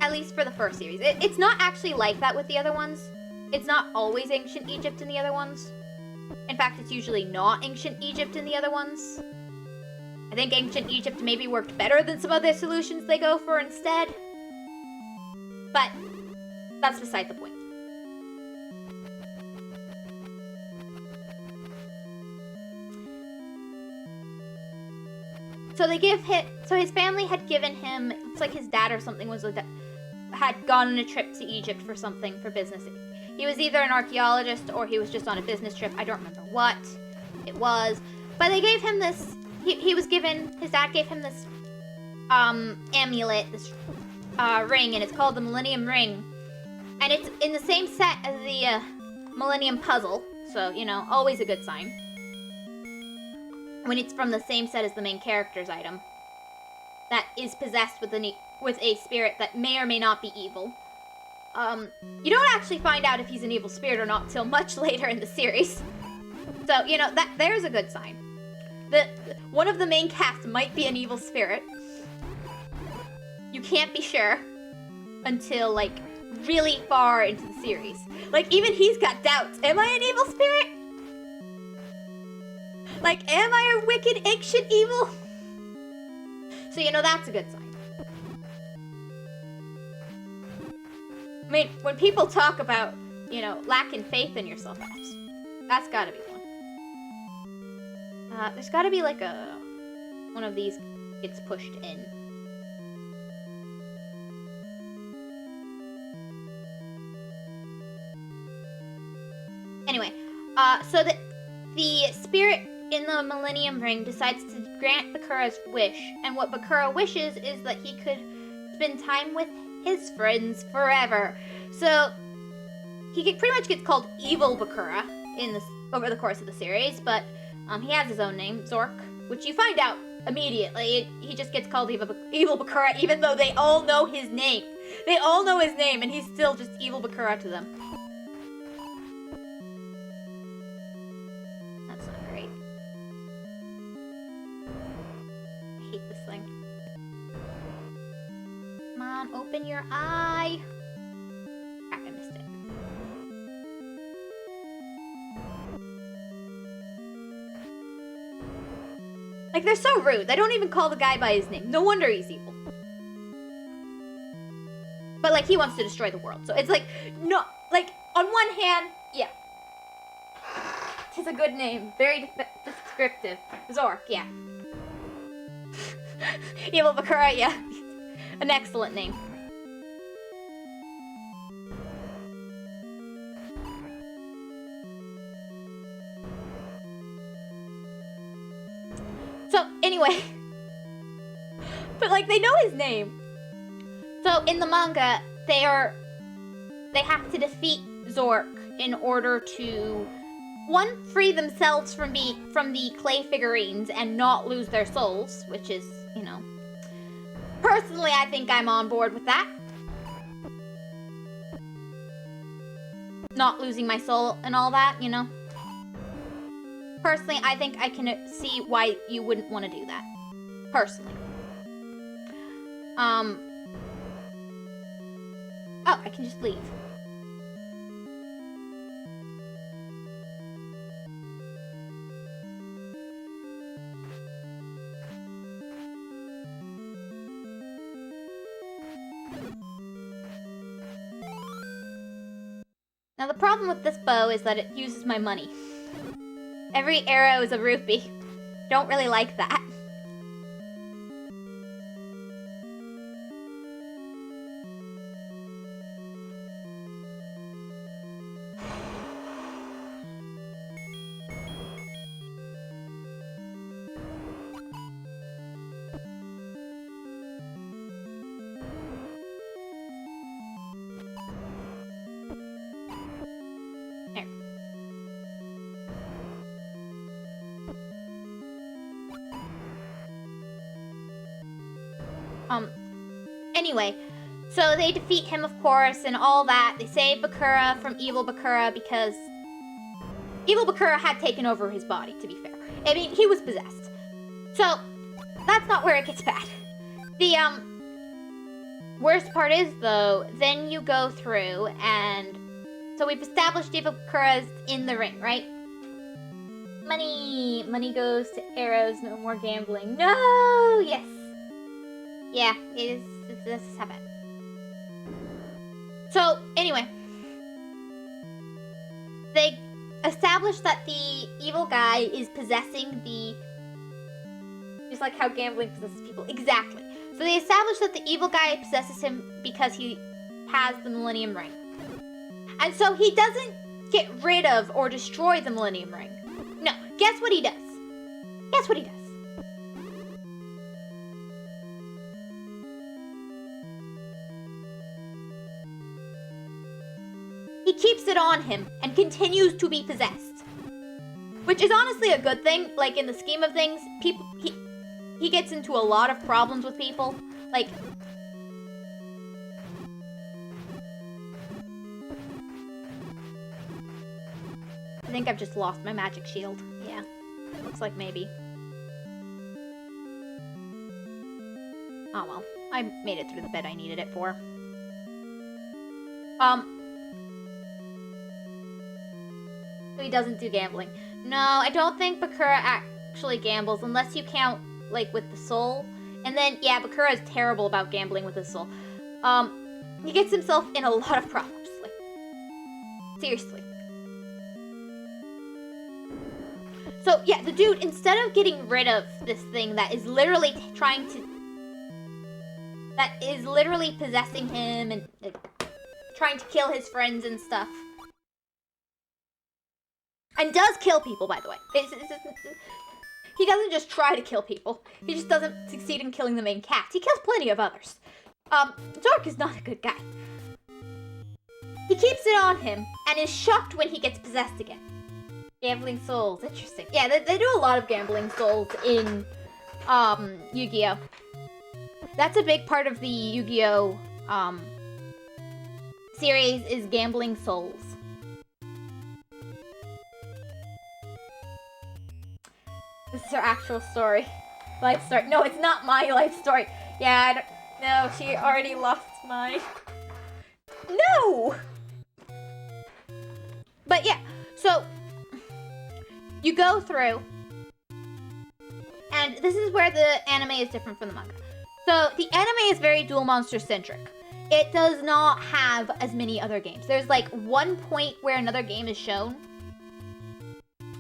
at least for the first series. It's not actually like that with the other ones. It's not always ancient Egypt in the other ones. In fact, it's usually not ancient Egypt in the other ones. I think ancient Egypt maybe worked better than some other solutions they go for instead. But that's beside the point. So his family had given him, it's like his dad or something had gone on a trip to Egypt for something, for business. He was either an archaeologist or he was just on a business trip. I don't remember what it was. But they gave him this, his dad gave him this amulet, this ring, and it's called the Millennium Ring. And it's in the same set as the Millennium Puzzle, so, you know, always a good sign. When it's from the same set as the main character's item. That is possessed with a spirit that may or may not be evil. You don't actually find out if he's an evil spirit or not till much later in the series. So, you know, there's a good sign. One of the main cast might be an evil spirit. You can't be sure until, like, really far into the series. Like, even he's got doubts. Am I an evil spirit? Like, am I a wicked ancient evil? So, you know, that's a good sign. I mean, when people talk about, you know, lacking faith in yourself, that's gotta be one. There's gotta be, like, one of these gets pushed in. Anyway, so the spirit in the Millennium Ring decides to grant Bakura's wish, and what Bakura wishes is that he could spend time with his friends forever. So he pretty much gets called Evil Bakura over the course of the series, but he has his own name, Zork, which you find out immediately. He just gets called Evil Bakura, even though they all know his name. They all know his name, and he's still just Evil Bakura to them. Open your eye. Crap, I missed it. Like, they're so rude. They don't even call the guy by his name. No wonder he's evil. But, like, he wants to destroy the world. So it's like, no, like, on one hand, yeah. It's a good name. Very descriptive. Zork, yeah. Evil Bakura, yeah. An excellent name. So, anyway. But, like, they know his name. So, in the manga, they have to defeat Zork in order to, one, free themselves from the clay figurines and not lose their souls, which is you know. Personally, I think I'm on board with that. Not losing my soul and all that, you know. Personally, I think I can see why you wouldn't want to do that. Personally. Oh, I can just leave. Now the problem with this bow is that it uses my money. Every arrow is a rupee. Don't really like that. Anyway, so they defeat him, of course, and all that. They save Bakura from evil Bakura because evil Bakura had taken over his body, to be fair. I mean, he was possessed. So, that's not where it gets bad. The, worst part is, though, then you go through and... So we've established evil Bakura's in the ring, right? Money! Money goes to arrows, no more gambling. No! Yes! Yeah, this is how bad. So, anyway. They establish that the evil guy is possessing the... Just like how gambling possesses people. Exactly. So they establish that the evil guy possesses him because he has the Millennium Ring. And so he doesn't get rid of or destroy the Millennium Ring. No, guess what he does? Guess what he does? He keeps it on him and continues to be possessed. Which is honestly a good thing. Like, in the scheme of things, he gets into a lot of problems with people. Like... I think I've just lost my magic shield. Yeah. Looks like maybe. Oh well. I made it through the bit I needed it for. So he doesn't do gambling. No, I don't think Bakura actually gambles unless you count, like, with the soul. And then, yeah, Bakura is terrible about gambling with his soul. He gets himself in a lot of problems. Like, seriously. So, yeah, the dude, instead of getting rid of this thing that is literally that is literally possessing him and trying to kill his friends and stuff. And does kill people, by the way. He doesn't just try to kill people. He just doesn't succeed in killing the main cast. He kills plenty of others. Zork is not a good guy. He keeps it on him and is shocked when he gets possessed again. Gambling souls. Interesting. Yeah, they do a lot of gambling souls in, Yu-Gi-Oh! That's a big part of the Yu-Gi-Oh! Series is gambling souls. This is her actual story. Life story. No, it's not my life story. Yeah, no, she already lost mine. No! But yeah, so... You go through, and this is where the anime is different from the manga. So, the anime is very Duel Monster centric. It does not have as many other games. There's like one point where another game is shown.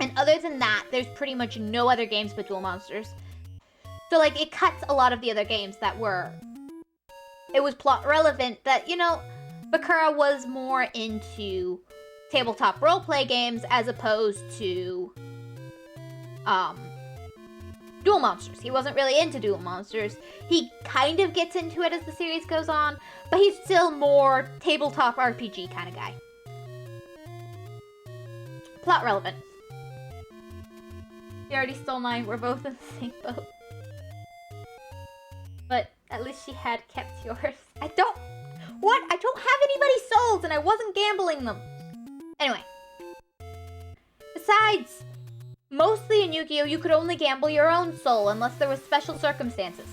And other than that, there's pretty much no other games but Duel Monsters. So, like, it cuts a lot of the other games that were... It was plot relevant that, you know, Bakura was more into tabletop roleplay games as opposed to... Duel Monsters. He wasn't really into Duel Monsters. He kind of gets into it as the series goes on, but he's still more tabletop RPG kind of guy. Plot relevant. You already stole mine. We're both in the same boat. But at least she had kept yours. I don't have anybody's souls and I wasn't gambling them. Anyway. Besides, mostly in Yu-Gi-Oh! You could only gamble your own soul unless there was special circumstances.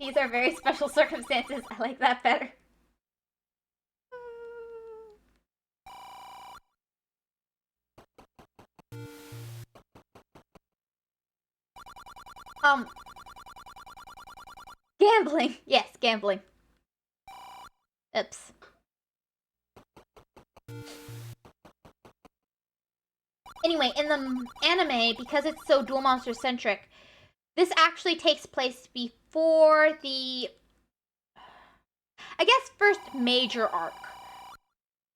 These are very special circumstances. I like that better. Gambling. Yes, gambling. Oops. Anyway, in the anime, because it's so Duel Monster centric, this actually takes place before the, I guess, first major arc.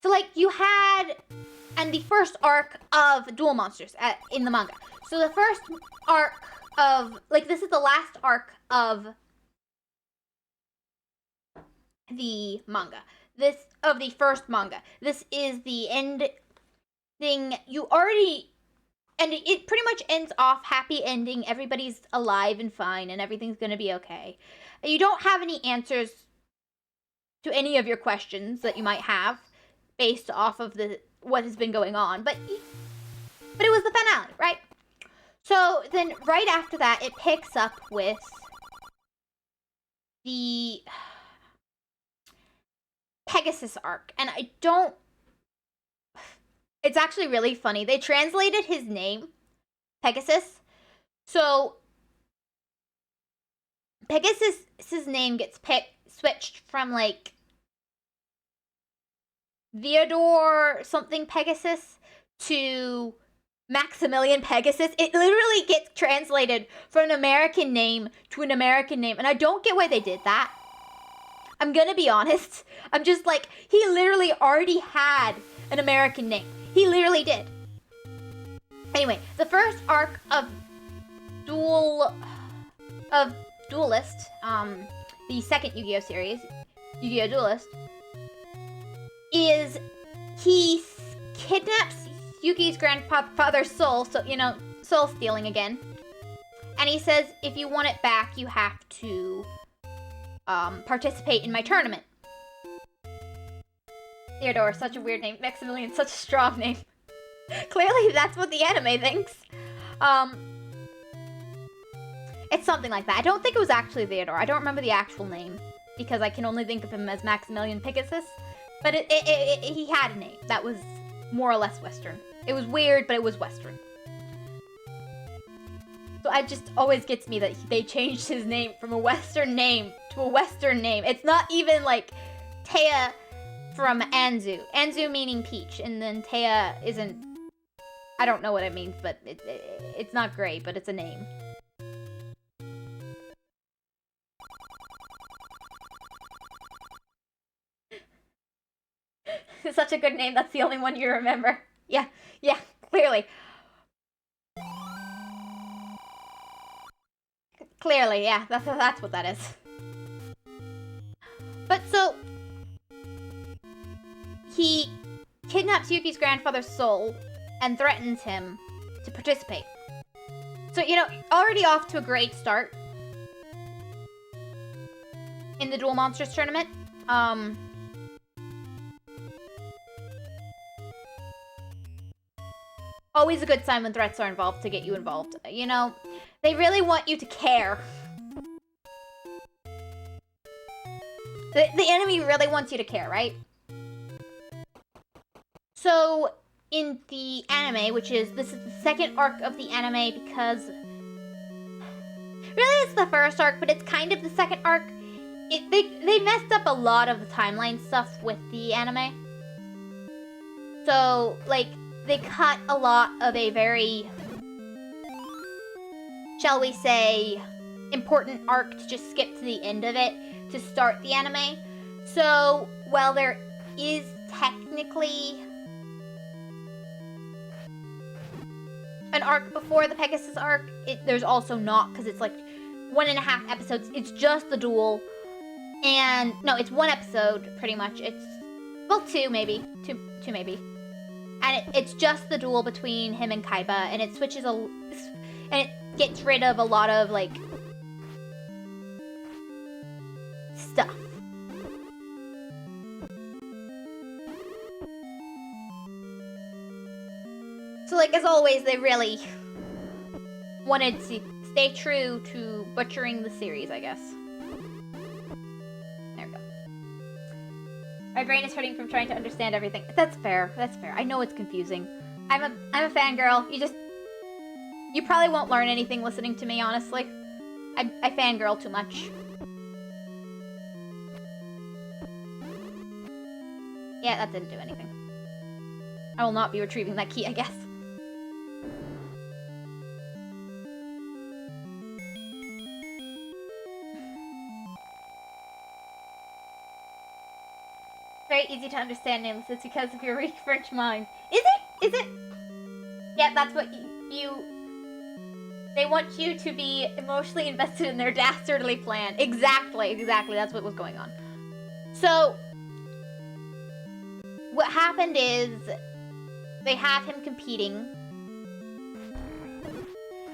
So, like, you had, and the first arc of Duel Monsters in the manga. So the first arc of, like, this is the last arc of the manga. Of the first manga. This is the ending. You already, and it pretty much ends off happy ending. Everybody's alive and fine, and everything's gonna be okay. You don't have any answers to any of your questions that you might have based off of what has been going on, but it was the finale, right? So then, right after that, it picks up with the Pegasus arc, and I don't. It's actually really funny. They translated his name, Pegasus. So Pegasus's name gets switched from like Theodore something Pegasus to Maximilian Pegasus. It literally gets translated from an American name to an American name, and I don't get why they did that. I'm gonna be honest. I'm just like, he literally already had an American name. He literally did. Anyway, the first arc of Duelist, the second Yu-Gi-Oh series, Yu-Gi-Oh! Duelist, is he kidnaps Yuki's grandfather's soul, so, you know, soul stealing again. And he says, if you want it back, you have to participate in my tournament. Theodore, such a weird name. Maximilian, such a strong name. Clearly, that's what the anime thinks. It's something like that. I don't think it was actually Theodore. I don't remember the actual name, because I can only think of him as Maximilian Pegasus. But he had a name that was more or less Western. It was weird, but it was Western. So it just always gets me that they changed his name from a Western name to a Western name. It's not even like Taya from Anzu. Anzu meaning peach, and then Taya isn't... I don't know what it means, but it's not great, but it's a name. It's such a good name, that's the only one you remember. Yeah, clearly. Clearly, yeah, that's what that is. But so, he kidnaps Yuki's grandfather's soul and threatens him to participate. So, you know, already off to a great start in the Duel Monsters tournament. Always a good sign when threats are involved to get you involved. You know, they really want you to care. The enemy really wants you to care, right? So, in the anime, this is the second arc of the anime because... Really, it's the first arc, but it's kind of the second arc. They messed up a lot of the timeline stuff with the anime. So, like, they cut a lot of a very, shall we say, important arc to just skip to the end of it to start the anime. So, while there is technically an arc before the Pegasus arc. There's also not, because it's like 1.5 episodes. It's just the duel. And no, it's 1 episode pretty much. It's, well, 2 maybe. Two maybe. And it's just the duel between him and Kaiba, and it switches and it gets rid of a lot of like stuff. So, like, as always, they really wanted to stay true to butchering the series, I guess. There we go. My brain is hurting from trying to understand everything. That's fair. That's fair. I know it's confusing. I'm a fangirl. You probably won't learn anything listening to me, honestly. I fangirl too much. Yeah, that didn't do anything. I will not be retrieving that key, I guess. Very easy to understand, Nameless. It's because of your weak French mind. Is it? Is it? Yeah, that's what they want you to be emotionally invested in their dastardly plan. Exactly. That's what was going on. So, what happened is they have him competing,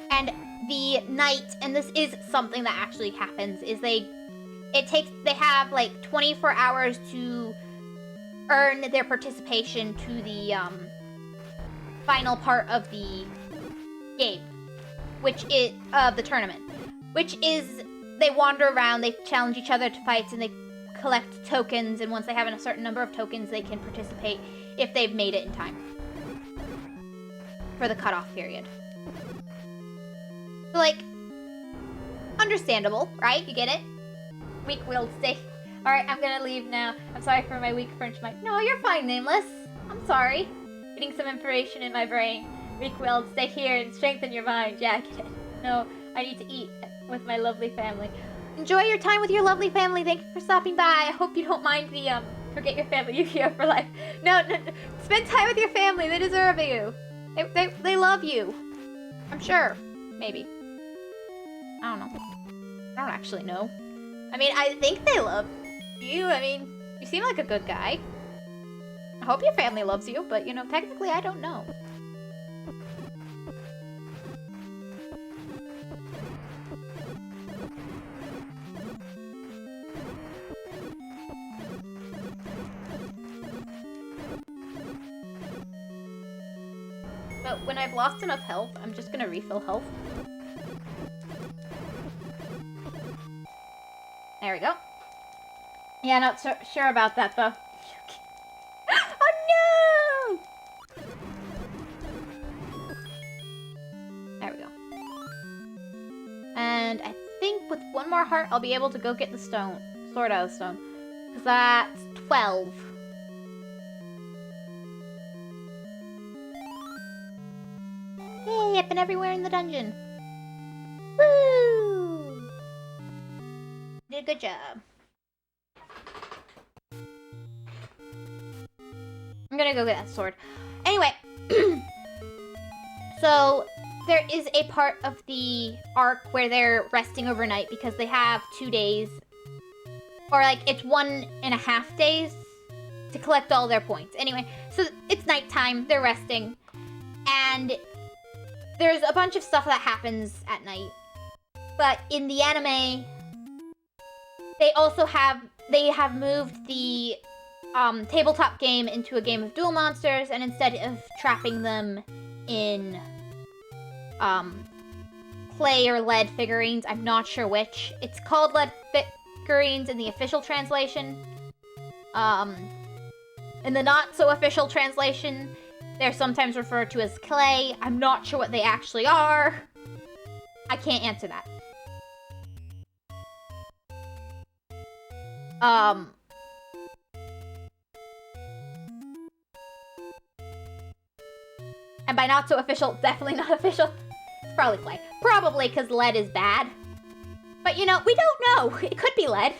and the night, and this is something that actually happens, is they have like 24 hours to earn their participation to the final part of the game, which is the tournament, which is they wander around, they challenge each other to fights, and they collect tokens, and once they have a certain number of tokens, they can participate if they've made it in time for the cutoff period. So, like, understandable, right? You get it? Weak-willed state. Alright, I'm gonna leave now. I'm sorry for my weak French mind. No, you're fine, Nameless. I'm sorry. Getting some information in my brain. Weak-willed, stay here and strengthen your mind. Yeah, I get it. No, I need to eat with my lovely family. Enjoy your time with your lovely family. Thank you for stopping by. I hope you don't mind the, forget your family, Yu-Gi-Oh! For life. No, spend time with your family. They deserve you. They love you. I'm sure. Maybe. I don't know. I don't actually know. I mean, I think they love you. I mean, you seem like a good guy. I hope your family loves you, but, you know, technically I don't know. But when I've lost enough health, I'm just gonna refill health. There we go. Yeah, not so sure about that, though. Oh, no! There we go. And I think with one more heart, I'll be able to go get the stone. Sword out of the stone. Because that's 12. Yay, I've been everywhere in the dungeon. Woo! Did a good job. I'm gonna go get that sword. Anyway, so there is a part of the arc where they're resting overnight because they have 2 days, or like it's 1.5 days to collect all their points. Anyway, so it's nighttime, they're resting, and there's a bunch of stuff that happens at night. But in the anime, they have moved the tabletop game into a game of duel monsters, and instead of trapping them in clay or lead figurines, I'm not sure which. It's called lead figurines in the official translation. In the not so official translation, they're sometimes referred to as clay. I'm not sure what they actually are. I can't answer that. And by not so official, definitely not official. It's probably clay. Probably because lead is bad. But, you know, we don't know. It could be lead.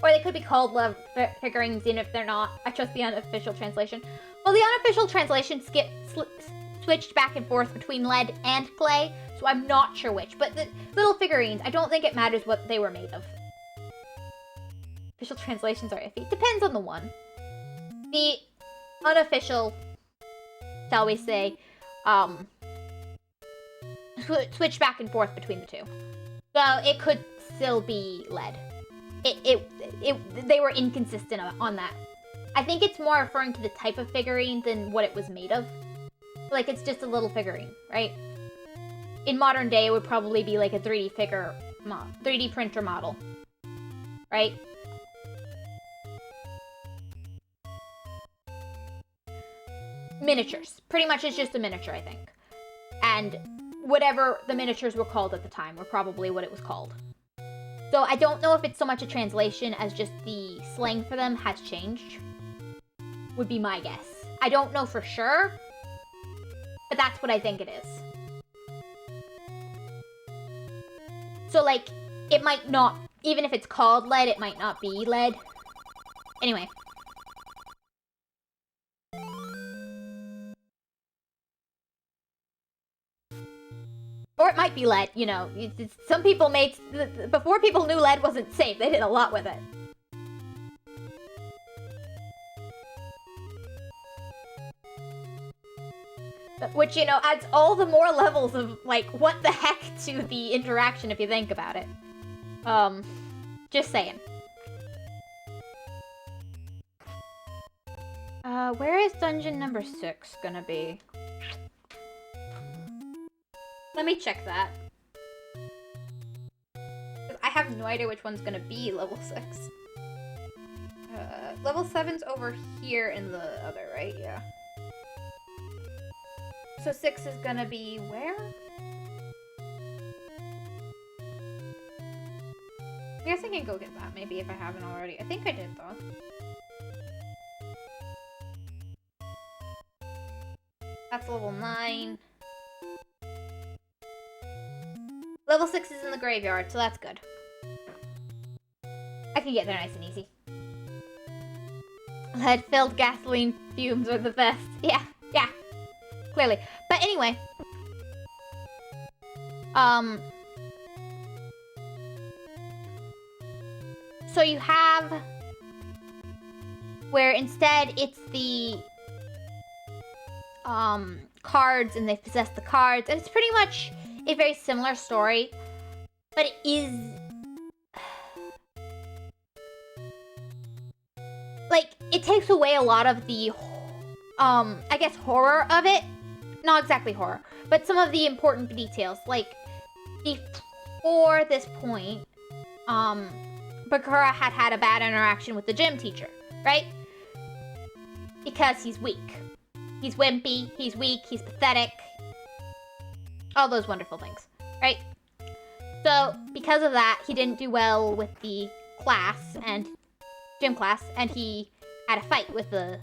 Or they could be called love figurines, even if they're not. I trust the unofficial translation. Well, the unofficial translation switched back and forth between lead and clay, so I'm not sure which. But the little figurines, I don't think it matters what they were made of. Official translations are iffy. Depends on the one. The unofficial, shall we say, switch back and forth between the two. So it could still be lead. They were inconsistent on that. I think it's more referring to the type of figurine than what it was made of. Like, it's just a little figurine, right? In modern day, it would probably be like a 3D printer model, right? Miniatures. Pretty much it's just a miniature, I think. And whatever the miniatures were called at the time were probably what it was called. So I don't know if it's so much a translation as just the slang for them has changed. Would be my guess. I don't know for sure, but that's what I think it is. So, like, it might not, even if it's called lead, it might not be lead. Anyway. Or it might be lead, you know. Some people made... Before people knew lead wasn't safe, they did a lot with it. Which, you know, adds all the more levels of, like, what the heck to the interaction if you think about it. Just saying. Where is dungeon number 6 gonna be? Let me check that. I have no idea which one's gonna be level 6. Level 7's over here in the other, right? Yeah. So 6 is gonna be where? I guess I can go get that, maybe, if I haven't already. I think I did, though. That's level 9. Level 6 is in the graveyard, so that's good. I can get there nice and easy. Lead-filled gasoline fumes are the best. Yeah, clearly. But anyway. So you have... where instead it's the... cards, and they possess the cards, and it's pretty much a very similar story, but it is... like, it takes away a lot of the, I guess horror of it. Not exactly horror, but some of the important details. Like, before this point, Bakura had a bad interaction with the gym teacher, right? Because he's weak. He's wimpy, he's weak, he's pathetic. All those wonderful things, right? So, because of that, he didn't do well with the class, and gym class, and he had a fight with a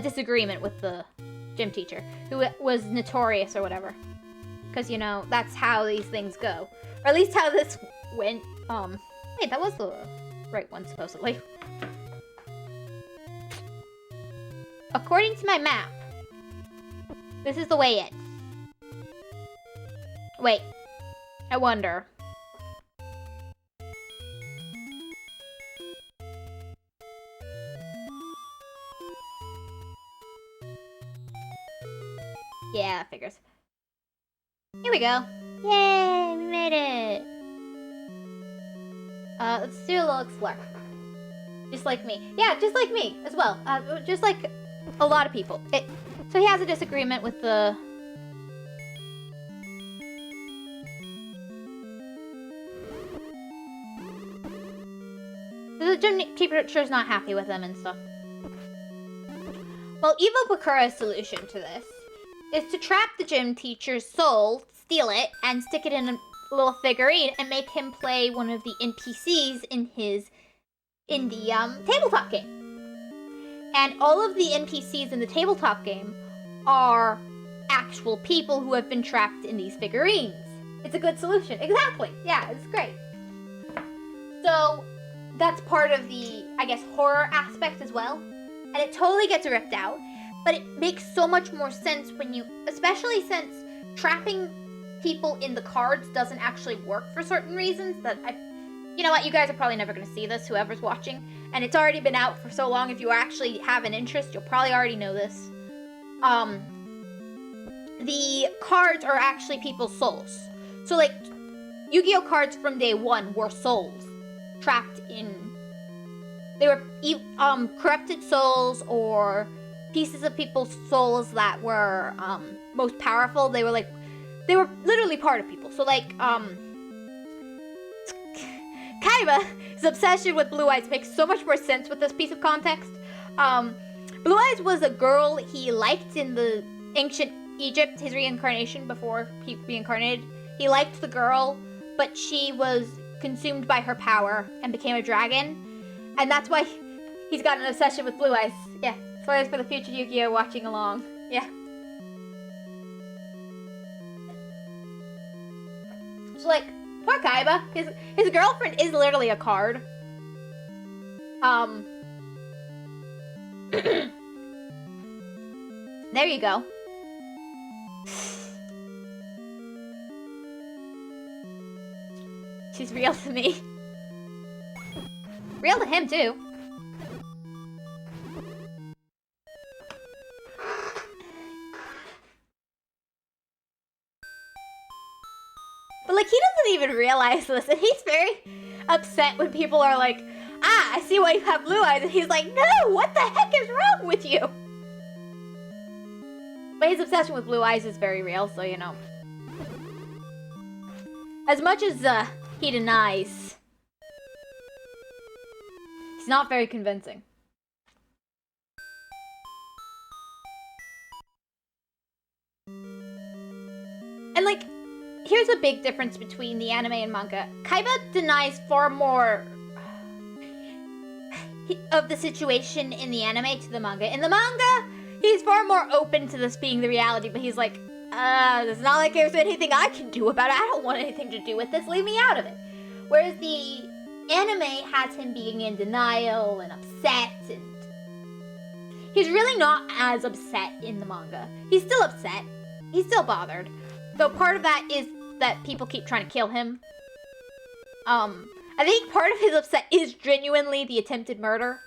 disagreement with the gym teacher, who was notorious or whatever. Because, you know, that's how these things go. Or at least how this went. Wait, that was the right one, supposedly. According to my map, this is the way in. Wait, I wonder. Yeah, that figures. Here we go. Yay, we made it. Let's do a little explore. Just like me. Yeah, just like me as well. Just like a lot of people. So he has a disagreement with the... the gym teacher's not happy with him and stuff. Well, Evil Bakura's solution to this is to trap the gym teacher's soul, steal it, and stick it in a little figurine and make him play one of the NPCs in the tabletop game. And all of the NPCs in the tabletop game are actual people who have been trapped in these figurines. It's a good solution. Exactly. Yeah, it's great. So that's part of the, I guess, horror aspect as well. And it totally gets ripped out. But it makes so much more sense when you, especially since trapping people in the cards doesn't actually work for certain reasons that you know what, you guys are probably never going to see this, whoever's watching. And it's already been out for so long, if you actually have an interest, you'll probably already know this. The cards are actually people's souls. So, like, Yu-Gi-Oh! Cards from day one were souls trapped in. They were corrupted souls or pieces of people's souls that were most powerful. They were literally part of people. So, like, Kaiba's obsession with Blue Eyes makes so much more sense with this piece of context. Blue Eyes was a girl he liked in the ancient Egypt, his reincarnation before he reincarnated. He liked the girl, but she was consumed by her power and became a dragon. And that's why he's got an obsession with Blue Eyes. Yeah, spoilers for the future Yu-Gi-Oh! Watching along. Yeah. So, like, poor Kaiba. His girlfriend is literally a card. There you go. She's real to me. Real to him, too. But, like, he doesn't even realize this, and he's very upset when people are like, ah, I see why you have blue eyes, and he's like, no, what the heck is wrong with you? But his obsession with blue eyes is very real, so, you know. As much as, he denies, he's not very convincing. And, like, here's a big difference between the anime and manga. Kaiba denies far more of the situation in the anime to the manga. In the manga, he's far more open to this being the reality, but he's like, it's not like there's anything I can do about it. I don't want anything to do with this. Leave me out of it. Whereas the anime has him being in denial and upset, and he's really not as upset in the manga. He's still upset. He's still bothered. So part of that is that people keep trying to kill him. I think part of his upset is genuinely the attempted murder.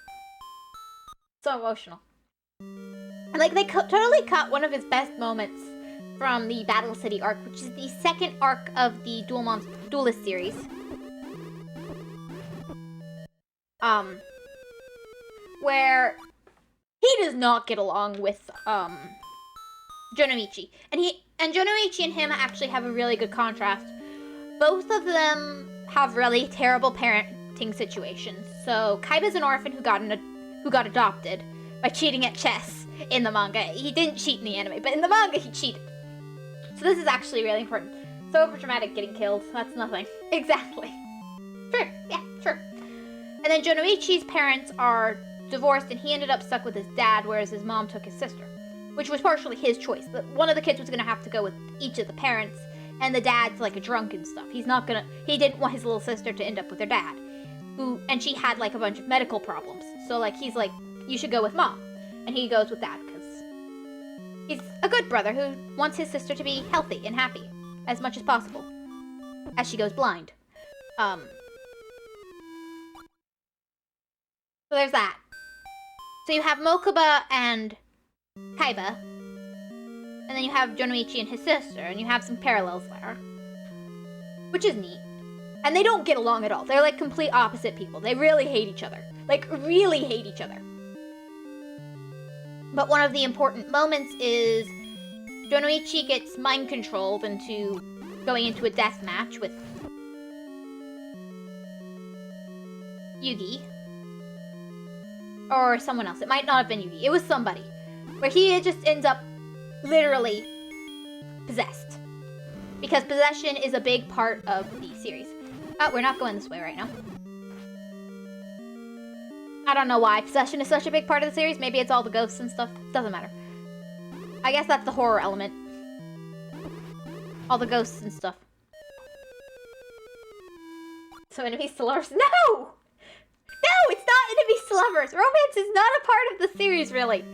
So emotional. And like, they totally cut one of his best moments from the Battle City arc, which is the second arc of the Duelist series. Where he does not get along with, Jonomichi. And Jonomichi and him actually have a really good contrast. Both of them have really terrible parenting situations. So, Kaiba's an orphan who got adopted by cheating at chess in the manga. He didn't cheat in the anime, but in the manga he cheated. So this is actually really important. So overdramatic getting killed, that's nothing. Exactly. True, yeah, true. And then Jonomichi's parents are divorced and he ended up stuck with his dad, whereas his mom took his sister. Which was partially his choice. But one of the kids was gonna have to go with each of the parents, and the dad's like a drunk and stuff. He didn't want his little sister to end up with her dad. And she had like a bunch of medical problems. So like, he's like, you should go with mom. And he goes with dad, because he's a good brother who wants his sister to be healthy and happy as much as possible. As she goes blind. So there's that. So you have Mokuba and Kaiba, and then you have Jonomichi and his sister, and you have some parallels there, which is neat. And they don't get along at all. They're like complete opposite people. They really hate each other. Like, really hate each other. But one of the important moments is Jonomichi gets mind controlled into going into a death match with Yugi. Or someone else. It might not have been Yugi. It was somebody. Where he just ends up literally possessed. Because possession is a big part of the series. Oh, we're not going this way right now. I don't know why possession is such a big part of the series. Maybe it's all the ghosts and stuff. Doesn't matter. I guess that's the horror element. All the ghosts and stuff. So enemies to Lars. No! enemies to lovers. Romance is not a part of the series, really.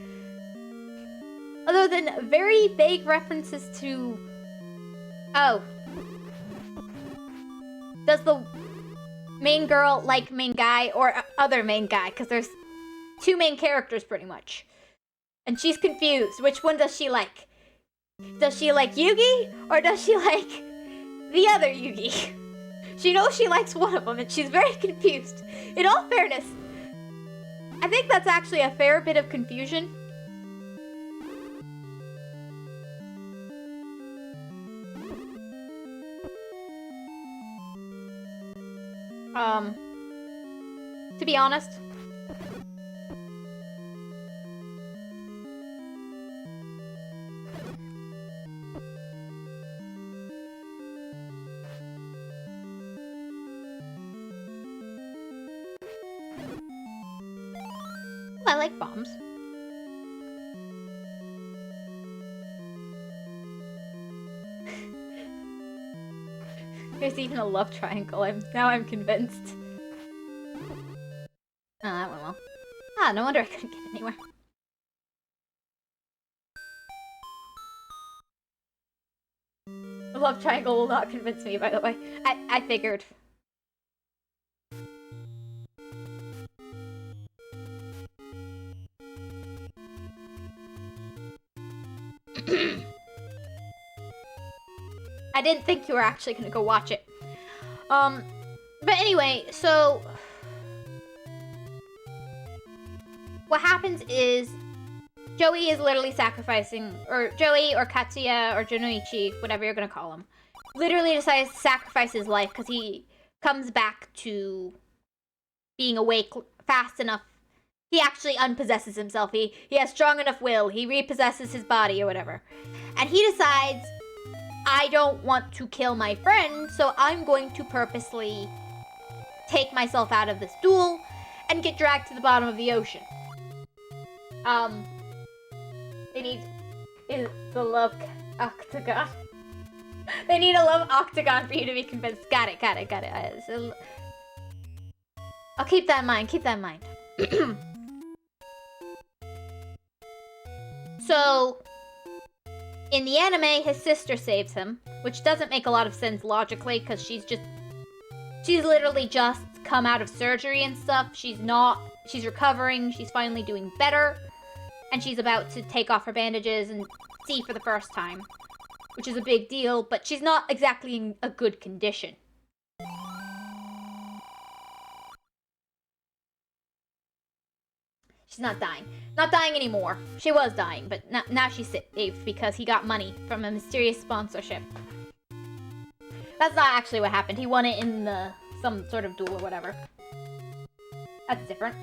Other than very vague references to... Oh. Does the main girl like main guy or other main guy? Because there's 2 main characters, pretty much. And she's confused. Which one does she like? Does she like Yugi? Or does she like the other Yugi? She knows she likes one of them, and she's very confused. In all fairness, I think that's actually a fair bit of confusion. To be honest. I like bombs. There's even a love triangle. Now I'm convinced. Oh, that went well. Ah, no wonder I couldn't get anywhere. The love triangle will not convince me, by the way. I figured. I didn't think you were actually gonna go watch it. But anyway, so... What happens is... Joey is literally sacrificing... Or Joey, or Katsuya, or Jonoichi, whatever you're gonna call him. Literally decides to sacrifice his life because he comes back to being awake fast enough. He actually unpossesses himself. He has strong enough will. He repossesses his body or whatever. And he decides... I don't want to kill my friend, so I'm going to purposely take myself out of this duel and get dragged to the bottom of the ocean. They need the love octagon. They need a love octagon for you to be convinced. Got it. I'll keep that in mind, So... In the anime, his sister saves him, which doesn't make a lot of sense logically, because she's literally just come out of surgery and stuff. She's recovering, she's finally doing better, and she's about to take off her bandages and see for the first time, which is a big deal, but she's not exactly in a good condition. She's not dying. Not dying anymore. She was dying, but now she's safe because he got money from a mysterious sponsorship. That's not actually what happened. He won it in some sort of duel or whatever. That's different.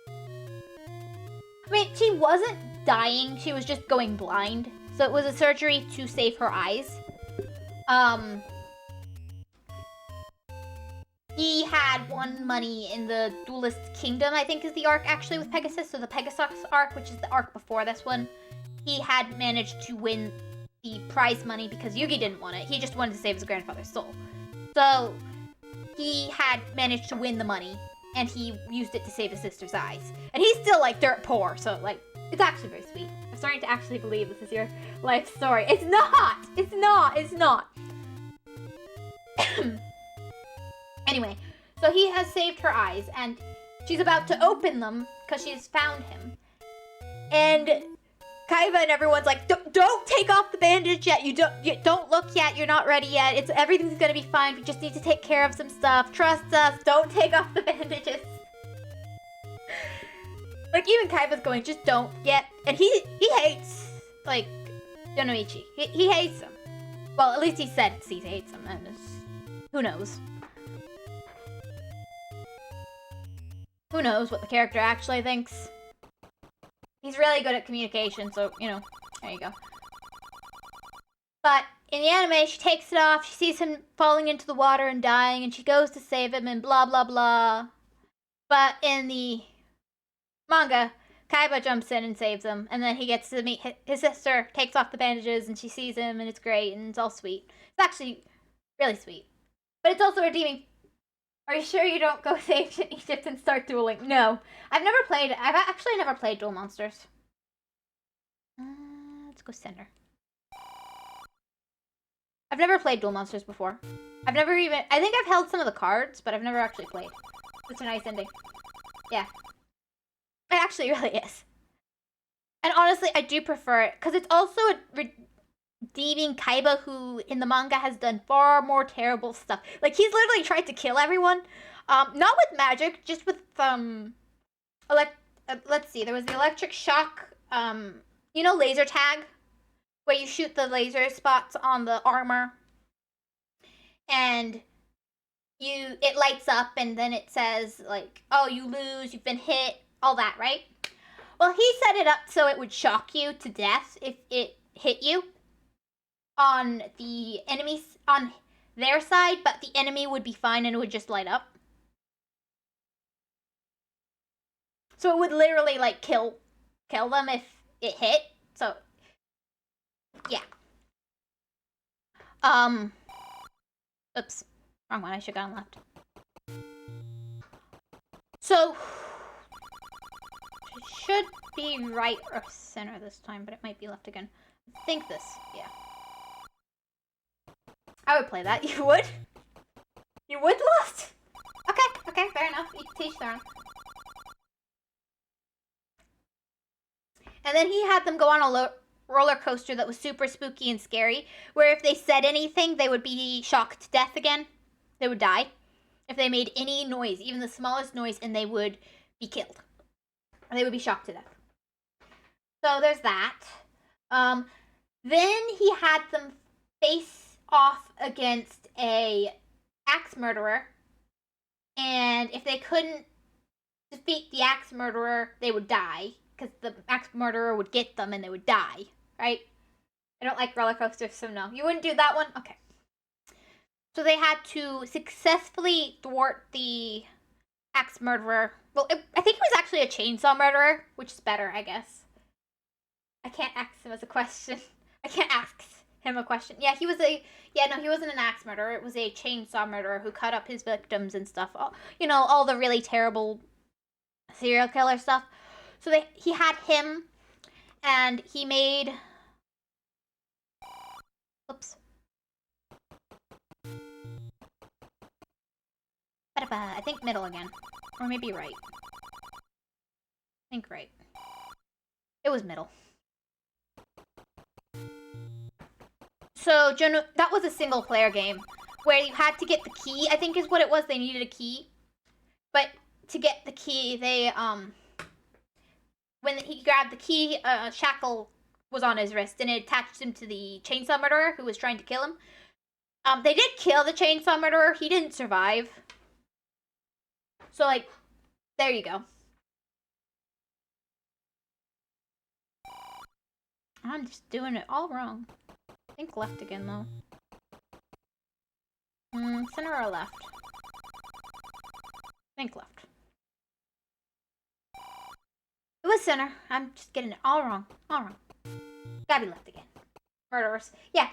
I mean, she wasn't dying. She was just going blind. So it was a surgery to save her eyes. He had won money in the Duelist Kingdom, I think is the arc actually with Pegasus. So the Pegasus arc, which is the arc before this one, he had managed to win the prize money because Yugi didn't want it. He just wanted to save his grandfather's soul. So he had managed to win the money and he used it to save his sister's eyes. And he's still like dirt poor, so like, it's actually very sweet. I'm starting to actually believe this is your life story. It's not! It's not! Anyway, so he has saved her eyes, and she's about to open them, because she's found him. And Kaiba and everyone's like, don't take off the bandage yet, you don't look yet, you're not ready yet, everything's gonna be fine, we just need to take care of some stuff, trust us, don't take off the bandages. Like, even Kaiba's going, just don't yet, and he hates, like, Jonoichi. He hates him. Well, at least he said he hates him, and who knows? Who knows what the character actually thinks? He's really good at communication, so, you know, there you go. But in the anime, she takes it off, she sees him falling into the water and dying, and she goes to save him and blah blah blah. But in the manga, Kaiba jumps in and saves him, and then he gets to meet his sister, takes off the bandages, and she sees him, and it's great, and it's all sweet. It's actually really sweet. But it's also redeeming Are you sure you don't go to ancient Egypt and start dueling? No. I've actually never played Duel Monsters. Let's go center. I've never played Duel Monsters before. I think I've held some of the cards, but I've never actually played. It's a nice ending. Yeah. It actually really is. And honestly, I do prefer it, because it's also a redeeming Kaiba, who in the manga has done far more terrible stuff. Like, he's literally tried to kill everyone. Not with magic, just with, let's see, there was the electric shock, laser tag, where you shoot the laser spots on the armor, and it lights up, and then it says, like, oh, you lose, you've been hit, all that, right? Well, he set it up so it would shock you to death if it hit you on their side, but the enemy would be fine and it would just light up. So it would literally, like, kill them if it hit. So, yeah. Oops. Wrong one. I should have gone left. So, it should be right or center this time, but it might be left again. I think this. Yeah. I would play that. You would? You would, Lost? Okay, fair enough. You can teach their own. And then he had them go on a roller coaster that was super spooky and scary, where if they said anything, they would be shocked to death again. They would die. If they made any noise, even the smallest noise, and they would be killed. They would be shocked to death. So there's that. Then he had them face off against a axe murderer, and if they couldn't defeat the axe murderer, they would die, because the axe murderer would get them and they would die, right? I don't like roller coasters, so no. You wouldn't do that one? Okay. So they had to successfully thwart the axe murderer. Well, I think he was actually a chainsaw murderer, which is better, I guess. I can't ask him as a question. I can't ask him a question. Yeah, he wasn't an axe murderer. It was a chainsaw murderer who cut up his victims and stuff. All the really terrible serial killer stuff. So he had him, and he made... Oops. I think middle again. Or maybe right. I think right. It was middle. So, that was a single player game where you had to get the key, I think is what it was. They needed a key. But to get the key, when he grabbed the key, a shackle was on his wrist, and it attached him to the chainsaw murderer who was trying to kill him. They did kill the chainsaw murderer. He didn't survive. So, like, there you go. I'm just doing it all wrong. I think left again, though. Center or left? I think left. It was center. I'm just getting it all wrong. All wrong. Gotta be left again. Murderers. Yeah.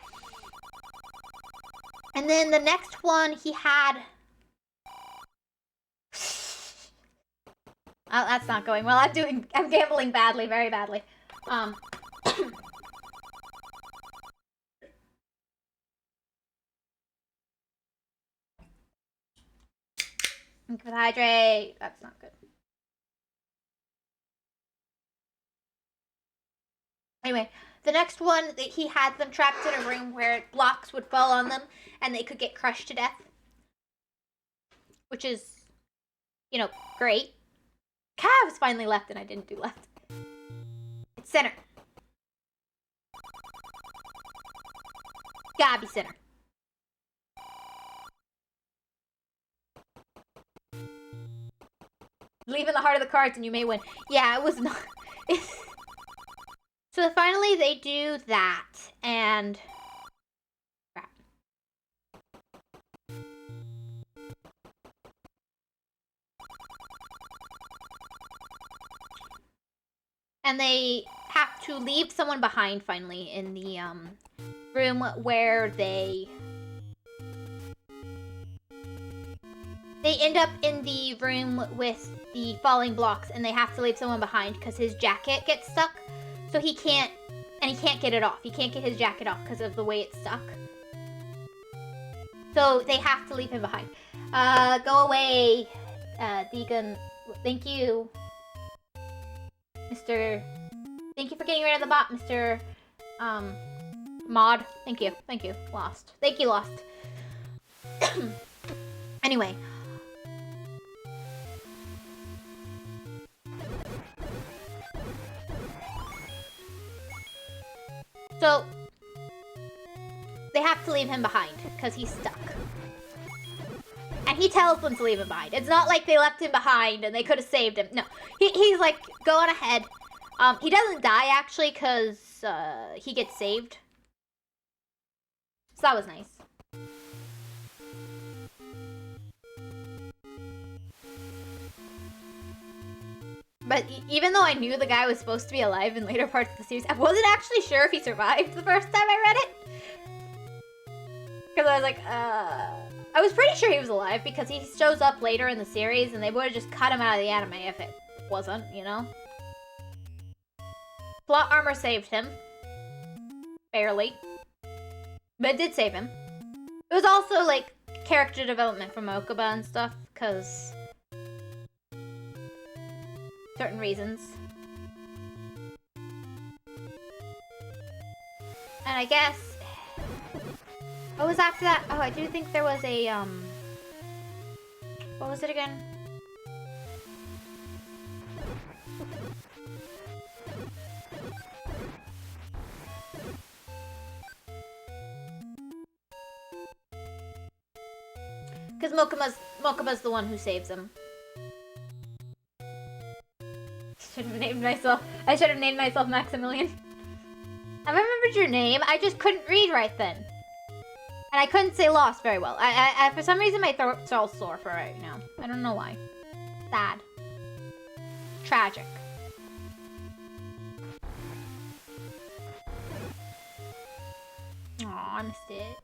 And then the next one, he had... Oh, that's not going well. I'm gambling badly, very badly. Think of hydrate. That's not good. Anyway, the next one, he had them trapped in a room where blocks would fall on them and they could get crushed to death. Which is, great. I was finally left and I didn't do left. It's center. Gotta be center. Leave in the heart of the cards and you may win. Yeah, it was not... So finally they do that, and... Crap. And they have to leave someone behind, finally, in the, room where they they end up in the room with the falling blocks, and they have to leave someone behind because his jacket gets stuck. So he can't get it off. He can't get his jacket off because of the way it's stuck. So they have to leave him behind. Go away, Deegan. Thank you, Mr. Thank you for getting rid of the bot, Mr. Mod. Thank you. Lost. Thank you, Lost. Anyway. So, they have to leave him behind, because he's stuck. And he tells them to leave him behind. It's not like they left him behind and they could have saved him. No. He's like, go on ahead. He doesn't die, actually, because he gets saved. So that was nice. But even though I knew the guy was supposed to be alive in later parts of the series, I wasn't actually sure if he survived the first time I read it. Because I was like, I was pretty sure he was alive because he shows up later in the series and they would have just cut him out of the anime if it wasn't, you know? Plot armor saved him. Barely. But it did save him. It was also, like, character development from Mokuba and stuff, because certain reasons. And I guess... What was after that? Oh, I do think there was a, what was it again? Because Mokuba's the one who saves him. I should have named myself Maximilian. I remembered your name, I just couldn't read right then. And I couldn't say lost very well. I for some reason my throat's all sore for right now. I don't know why. Sad. Tragic. Aw, I missed it.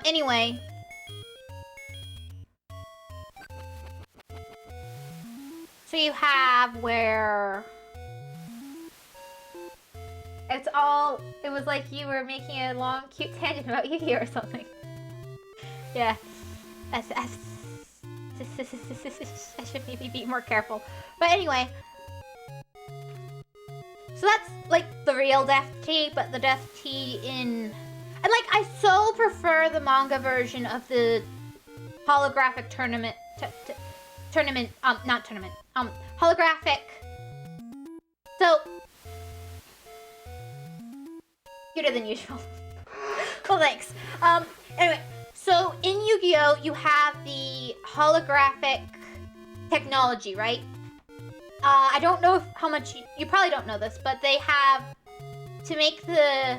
Anyway. So you have where... It was like you were making a long, cute tangent about Yu-Gi-Oh! Or something. Yeah. I should maybe be more careful. But anyway. So that's, like, the real Death Tea, but the Death Tea in... And, like, I so prefer the manga version of the holographic tournament... holographic... So... Cuter than usual. Well, thanks. Anyway, so in Yu-Gi-Oh! You have the holographic technology, right? I don't know how much... You probably don't know this, but they have... To make the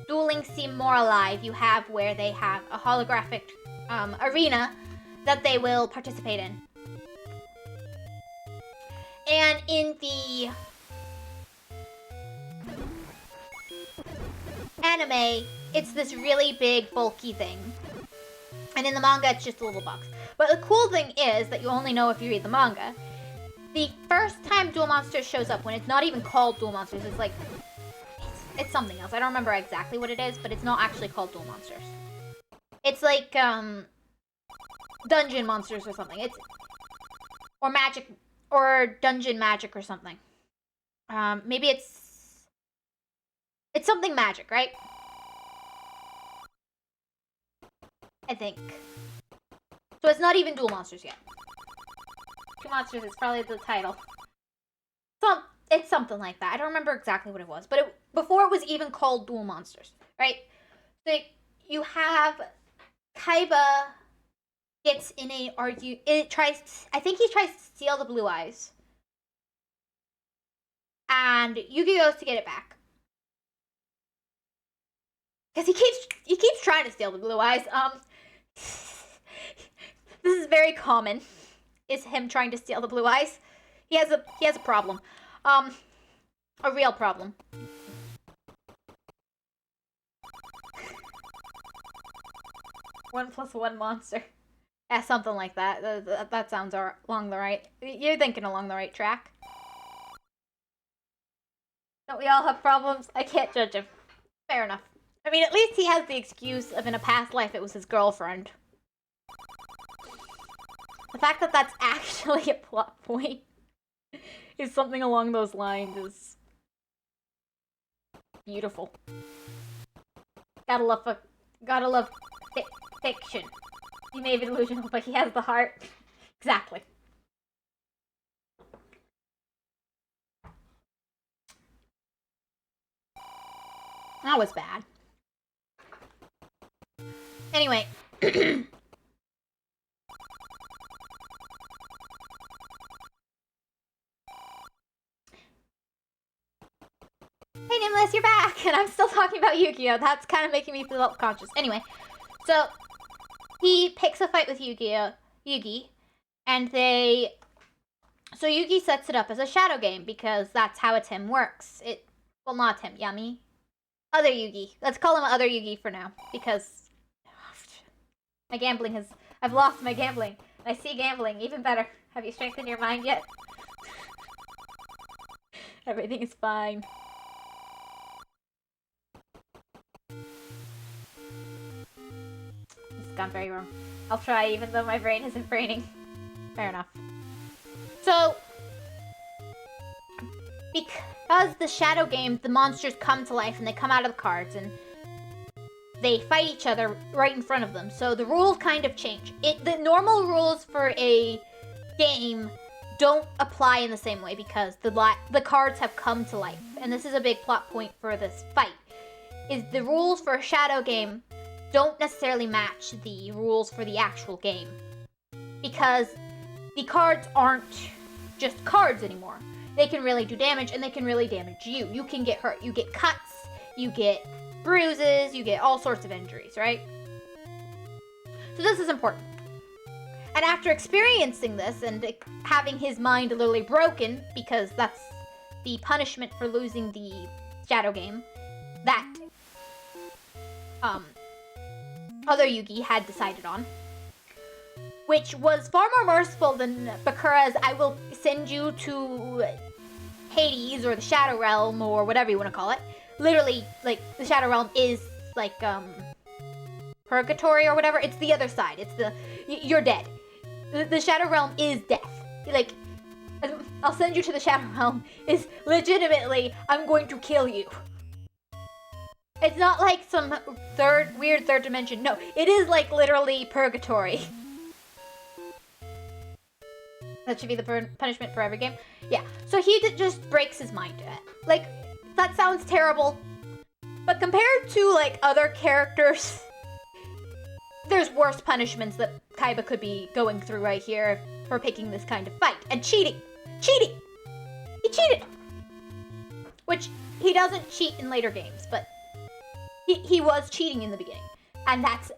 dueling seem more alive, you have where they have a holographic arena that they will participate in. And in the anime, it's this really big, bulky thing. And in the manga, it's just a little box. But the cool thing is that you only know if you read the manga. The first time Duel Monsters shows up, when it's not even called Duel Monsters, it's like... It's something else. I don't remember exactly what it is, but it's not actually called Duel Monsters. It's like, Dungeon Monsters or something. It's... Or Magic... Or Dungeon Magic or something. Maybe it's... It's something magic, right? I think. So it's not even Duel Monsters yet. Duel Monsters is probably the title. It's something like that. I don't remember exactly what it was. But before it was even called Duel Monsters, right? So you have Kaiba gets in a argue. I think he tries to steal the blue eyes. And Yugi goes to get it back. Because he keeps trying to steal the blue eyes. This is very common. Is him trying to steal the blue eyes. He has a problem. A real problem. One plus one monster. Yeah, something like that. That sounds along the right. You're thinking along the right track. Don't we all have problems? I can't judge him. Fair enough. I mean, at least he has the excuse of in a past life it was his girlfriend. The fact that that's actually a plot point is something along those lines is beautiful. Gotta love fiction. He may be delusional, but he has the heart. Exactly. That was bad. Anyway. Hey, Nimbus, you're back! And I'm still talking about Yu-Gi-Oh! That's kind of making me feel self-conscious. Anyway, so he picks a fight with Yugi, and so Yugi sets it up as a shadow game because that's how a Tim works. Well, not Tim, Yummy. Other Yugi. Let's call him Other Yugi for now, because my gambling I've lost my gambling. I see gambling, even better. Have you strengthened your mind yet? Everything is fine. This has gone very wrong. I'll try, even though my brain isn't braining. Fair enough. So, because the shadow game, the monsters come to life and they come out of the cards and they fight each other right in front of them. So the rules kind of change. The normal rules for a game don't apply in the same way because the cards have come to life. And this is a big plot point for this fight. Is the rules for a shadow game don't necessarily match the rules for the actual game. Because the cards aren't just cards anymore. They can really do damage, and they can really damage you. You can get hurt. You get cuts, you get bruises, you get all sorts of injuries, right? So this is important. And after experiencing this and having his mind literally broken, because that's the punishment for losing the shadow game, that Other Yugi had decided on, which was far more merciful than Bakura's I will send you to Hades or the Shadow Realm or whatever you want to call it. Literally, like, the Shadow Realm is like purgatory or whatever. It's the other side. It's you're dead. The Shadow Realm is death. Like, I'll send you to the Shadow Realm is legitimately, I'm going to kill you. It's not like some weird third dimension. No, it is like literally purgatory. That should be the punishment for every game. Yeah, so he just breaks his mind. Like, that sounds terrible. But compared to, like, other characters, there's worse punishments that Kaiba could be going through right here for picking this kind of fight. And cheating! Cheating! He cheated! Which, he doesn't cheat in later games, but he was cheating in the beginning. And that's...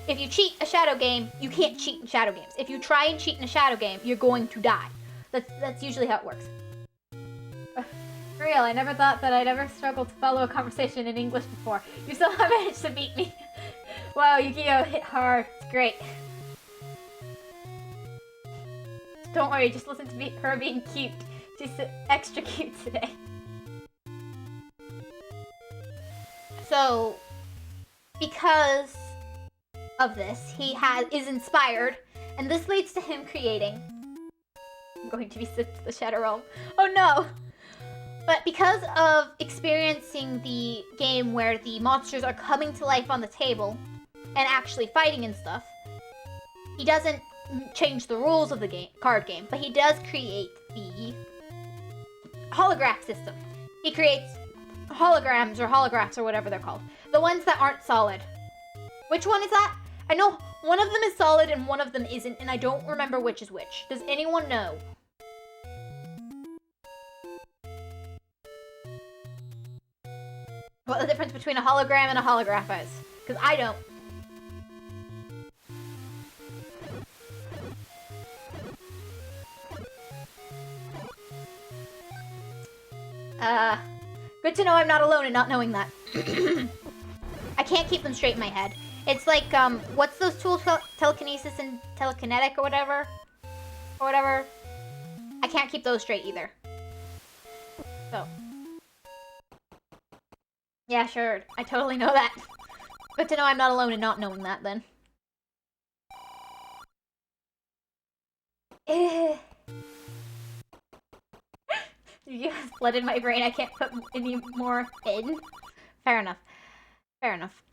If you cheat a shadow game, you can't cheat in shadow games. If you try and cheat in a shadow game, you're going to die. That's usually how it works. For real, I never thought that I'd ever struggle to follow a conversation in English before. You still have managed to beat me. Wow, Yu-Gi-Oh! Hit hard. It's great. Don't worry, just listen to her being cute. She's extra cute today. So, because of this, he is inspired, and this leads to him creating... I'm going to be sent to the Shadow Realm. Oh no! But because of experiencing the game where the monsters are coming to life on the table, and actually fighting and stuff, he doesn't change the rules of the card game, but he does create the holograph system. He creates holograms or holographs or whatever they're called. The ones that aren't solid. Which one is that? I know one of them is solid and one of them isn't, and I don't remember which is which. Does anyone know? What the difference between a hologram and a holograph is? Because I don't. Good to know I'm not alone in not knowing that. I can't keep them straight in my head. It's like, what's those tools? Telekinesis and telekinetic or whatever? Or whatever. I can't keep those straight either. So. Yeah, sure. I totally know that. Good to know I'm not alone in not knowing that, then. You have flooded my brain. I can't put any more in. Fair enough. Fair enough.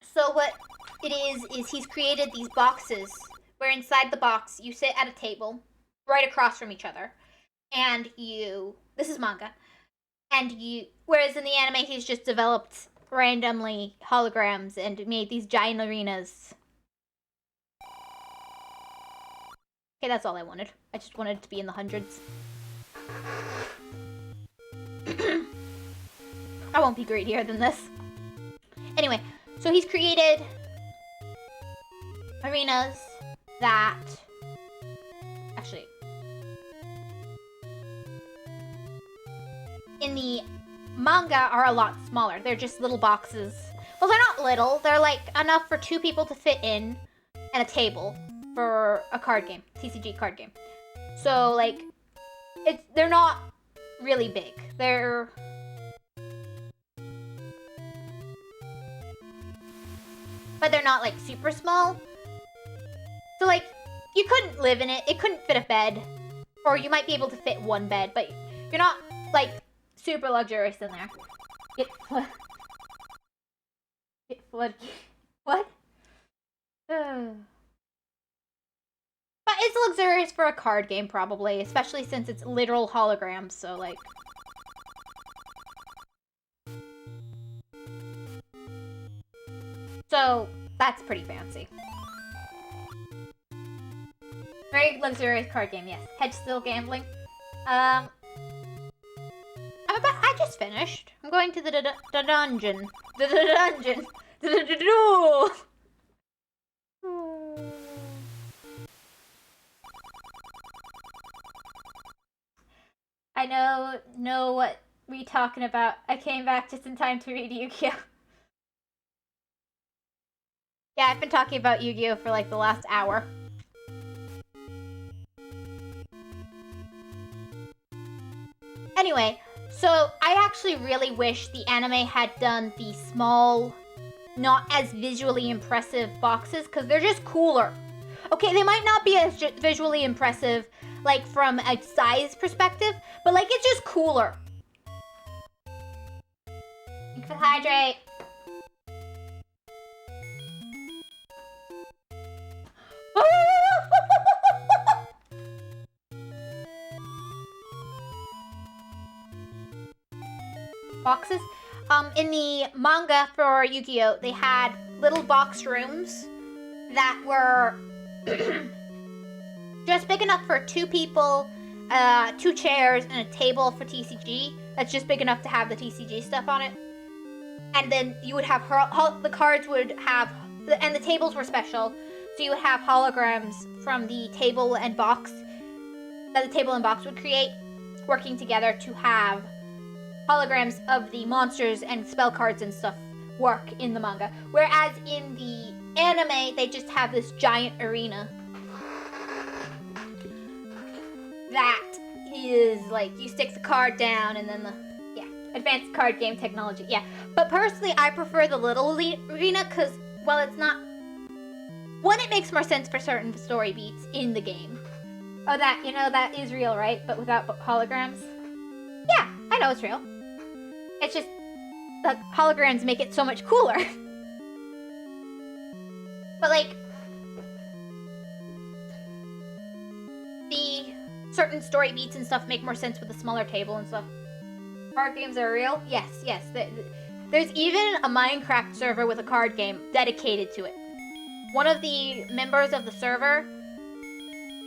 So what it is he's created these boxes where inside the box you sit at a table right across from each other. And this is manga. And whereas in the anime he's just developed randomly holograms and made these giant arenas. Okay, that's all I wanted. I just wanted it to be in the hundreds. I won't be greedier than this. Anyway, so he's created arenas that... Actually... in the manga are a lot smaller. They're just little boxes. Well, they're not little. They're like enough for 2 people to fit in and a table for a card game, TCG card game. So like, they're not really big. But they're not like super small. So like, you couldn't live in it. It couldn't fit a bed, or you might be able to fit 1 bed, but you're not like super luxurious in there. Get flood. What? But it's luxurious for a card game, probably, especially since it's literal holograms, so like... So, that's pretty fancy. Very luxurious card game, yes. Hedge still gambling. I just finished. I'm going to the dungeon. The dungeon. I know what we talking about. I came back just in time to read Yu-Gi-Oh! Yeah, I've been talking about Yu-Gi-Oh! For like the last hour. Anyway, so I actually really wish the anime had done the small, not as visually impressive boxes, because they're just cooler. Okay, they might not be as visually impressive, like from a size perspective, but like it's just cooler. You can hydrate. Boxes. In the manga for Yu-Gi-Oh, they had little box rooms that were just big enough for 2 people, 2 chairs, and a table for TCG. That's just big enough to have the TCG stuff on it. And then you would have the cards would have, and the tables were special, so you would have holograms from the table and box that the table and box would create, working together to have holograms of the monsters and spell cards and stuff work in the manga. Whereas in the anime, they just have this giant arena that is like, you stick the card down and then advanced card game technology, But personally, I prefer the little arena because, well, it's not... One, it makes more sense for certain story beats in the game. Oh, that is real, right? But without holograms? Yeah, I know it's real. It's just, the holograms make it so much cooler. But like, the certain story beats and stuff make more sense with a smaller table and stuff. Card games are real? Yes, yes. There's even a Minecraft server with a card game dedicated to it. One of the members of the server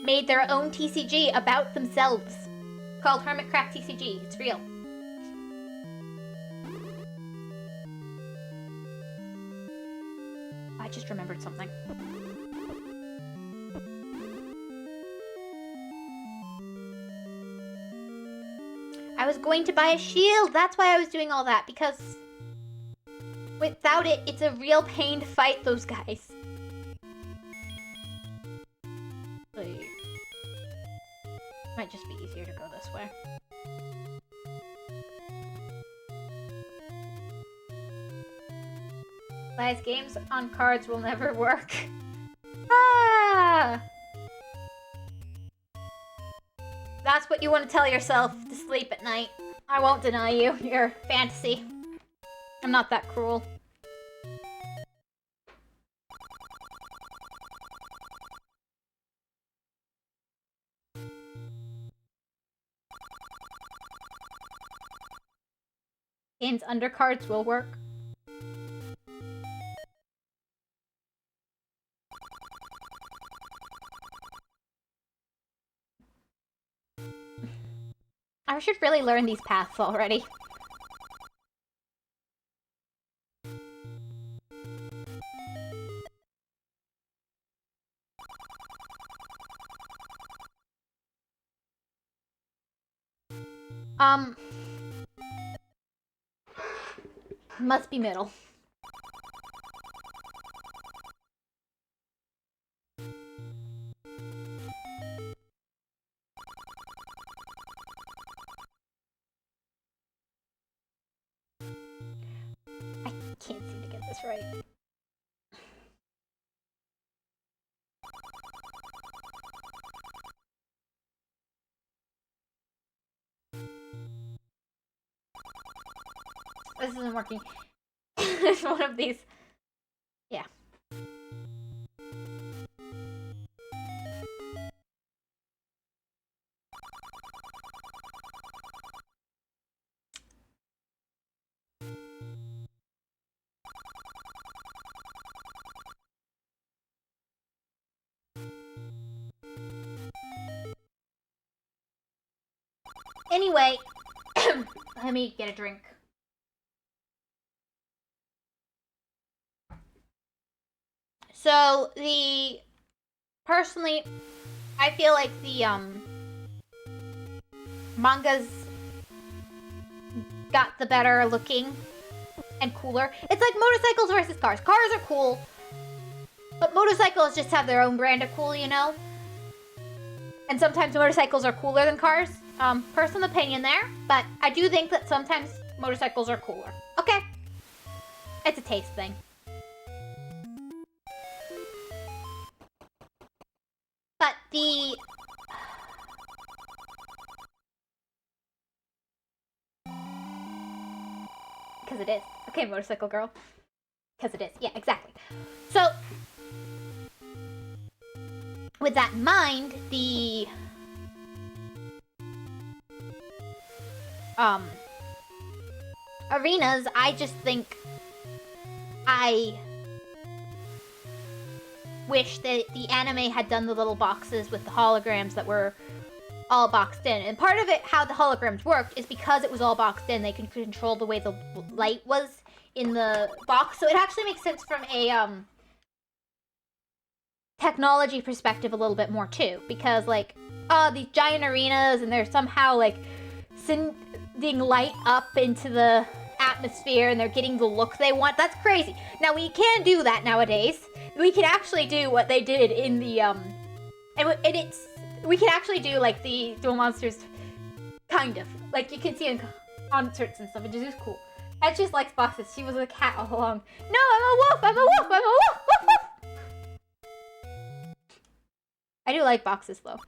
made their own TCG about themselves called Hermitcraft TCG. It's real. I just remembered something. I was going to buy a shield. That's why I was doing all that, because without it, it's a real pain to fight those guys. Might just be easier to go this way. Guys, games on cards will never work. Ah! That's what you want to tell yourself to sleep at night. I won't deny you your fantasy. I'm not that cruel. Games undercards will work. I should really learn these paths already. Must be middle. I can't seem to get this right. This isn't working. It's one of these. Yeah. Anyway, let me get a drink. So, personally, I feel like the, mangas got the better looking and cooler. It's like motorcycles versus cars. Cars are cool, but motorcycles just have their own brand of cool, you know? And sometimes motorcycles are cooler than cars. Personal opinion there, but I do think that sometimes motorcycles are cooler. Okay. It's a taste thing. But the... Because it is. Okay, motorcycle girl. Because it is. Yeah, exactly. So, with that in mind, the... arenas, I just think I wish that the anime had done the little boxes with the holograms that were all boxed in. And part of it, how the holograms worked, is because it was all boxed in, they could control the way the light was in the box. So it actually makes sense from a technology perspective a little bit more too. Because like, these giant arenas and they're somehow like sending light up into the atmosphere and they're getting the look they want. That's crazy. Now we can do that nowadays. We can actually do what they did in the we can actually do like the Duel Monsters, kind of like you can see in concerts and stuff. It just is cool. Ed just likes boxes. She was a cat all along. No, I'm a wolf. I'm a wolf. I'm a wolf. Woof, woof. I do like boxes though.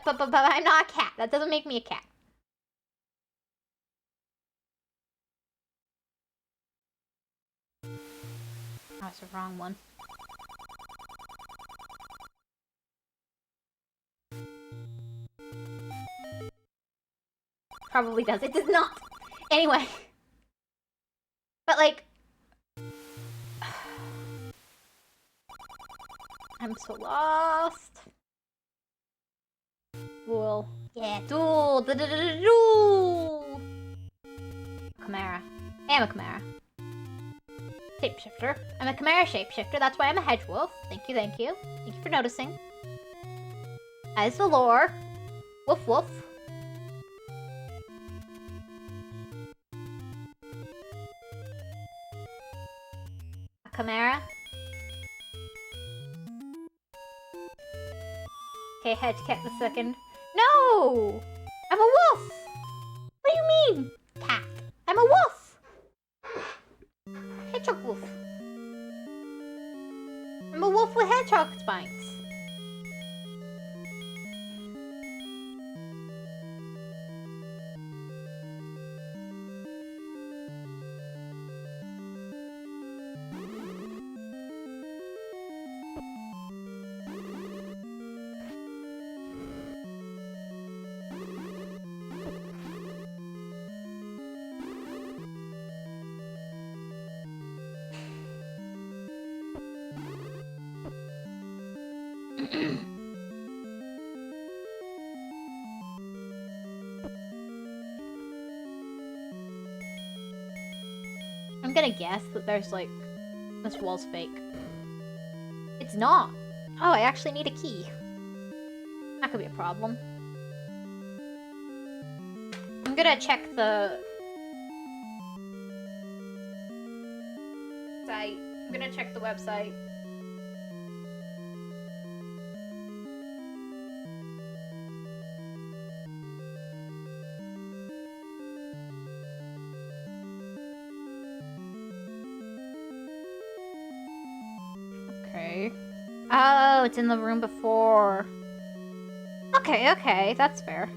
But I'm not a cat. That doesn't make me a cat. Oh, it's the wrong one. probably does. It does not. Anyway. But, like... I'm so lost. Duel. Yeah, duel. Duel. Chimera. I am a chimera. Shapeshifter. I'm a chimera shapeshifter. That's why I'm a hedge wolf. Thank you, thank you. Thank you for noticing. That is the lore. Woof woof. A chimera. Okay, hedge cat the second. No! I'm a wolf! What do you mean? Cat. I'm a wolf! Hedgehog wolf. I'm a wolf with hedgehog spines. I'm gonna guess that there's like... This wall's fake. It's not! Oh, I actually need a key. That could be a problem. I'm gonna check the... site. I'm gonna check the website. Okay. Oh, it's in the room before. Okay, okay, that's fair.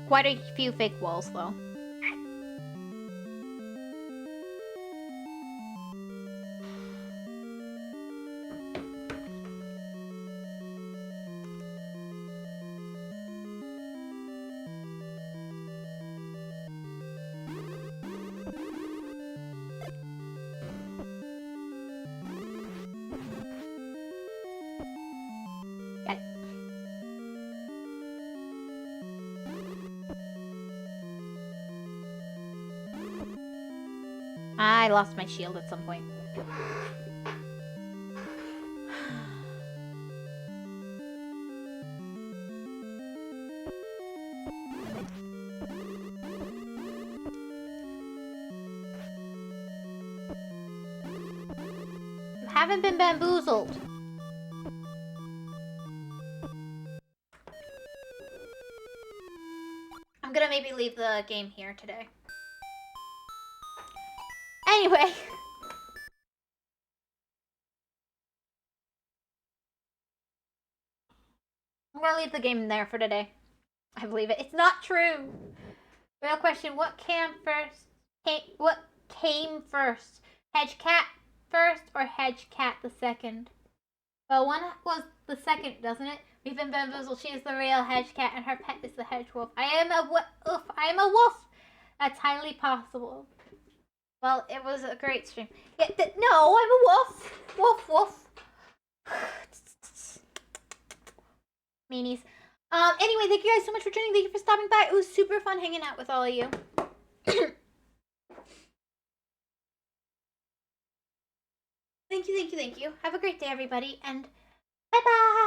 Quite a few fake walls, though. Got it. I lost my shield at some point. Haven't been bamboozled. I'm gonna maybe leave the game here today. Anyway. I'm gonna leave the game there for today. I believe it. It's not true. Real question, what came first? What came first? Hedge cat first or hedge cat the second? Well, one was the second, doesn't it? We've been bamboozled. She is the real hedge cat and her pet is the hedge wolf. I am a wolf. That's highly possible. Well, it was a great stream. Yeah, no, I'm a wolf. Wolf, wolf. Meanies. Anyway, thank you guys so much for joining. Thank you for stopping by. It was super fun hanging out with all of you. Thank you. Have a great day, everybody, and bye-bye.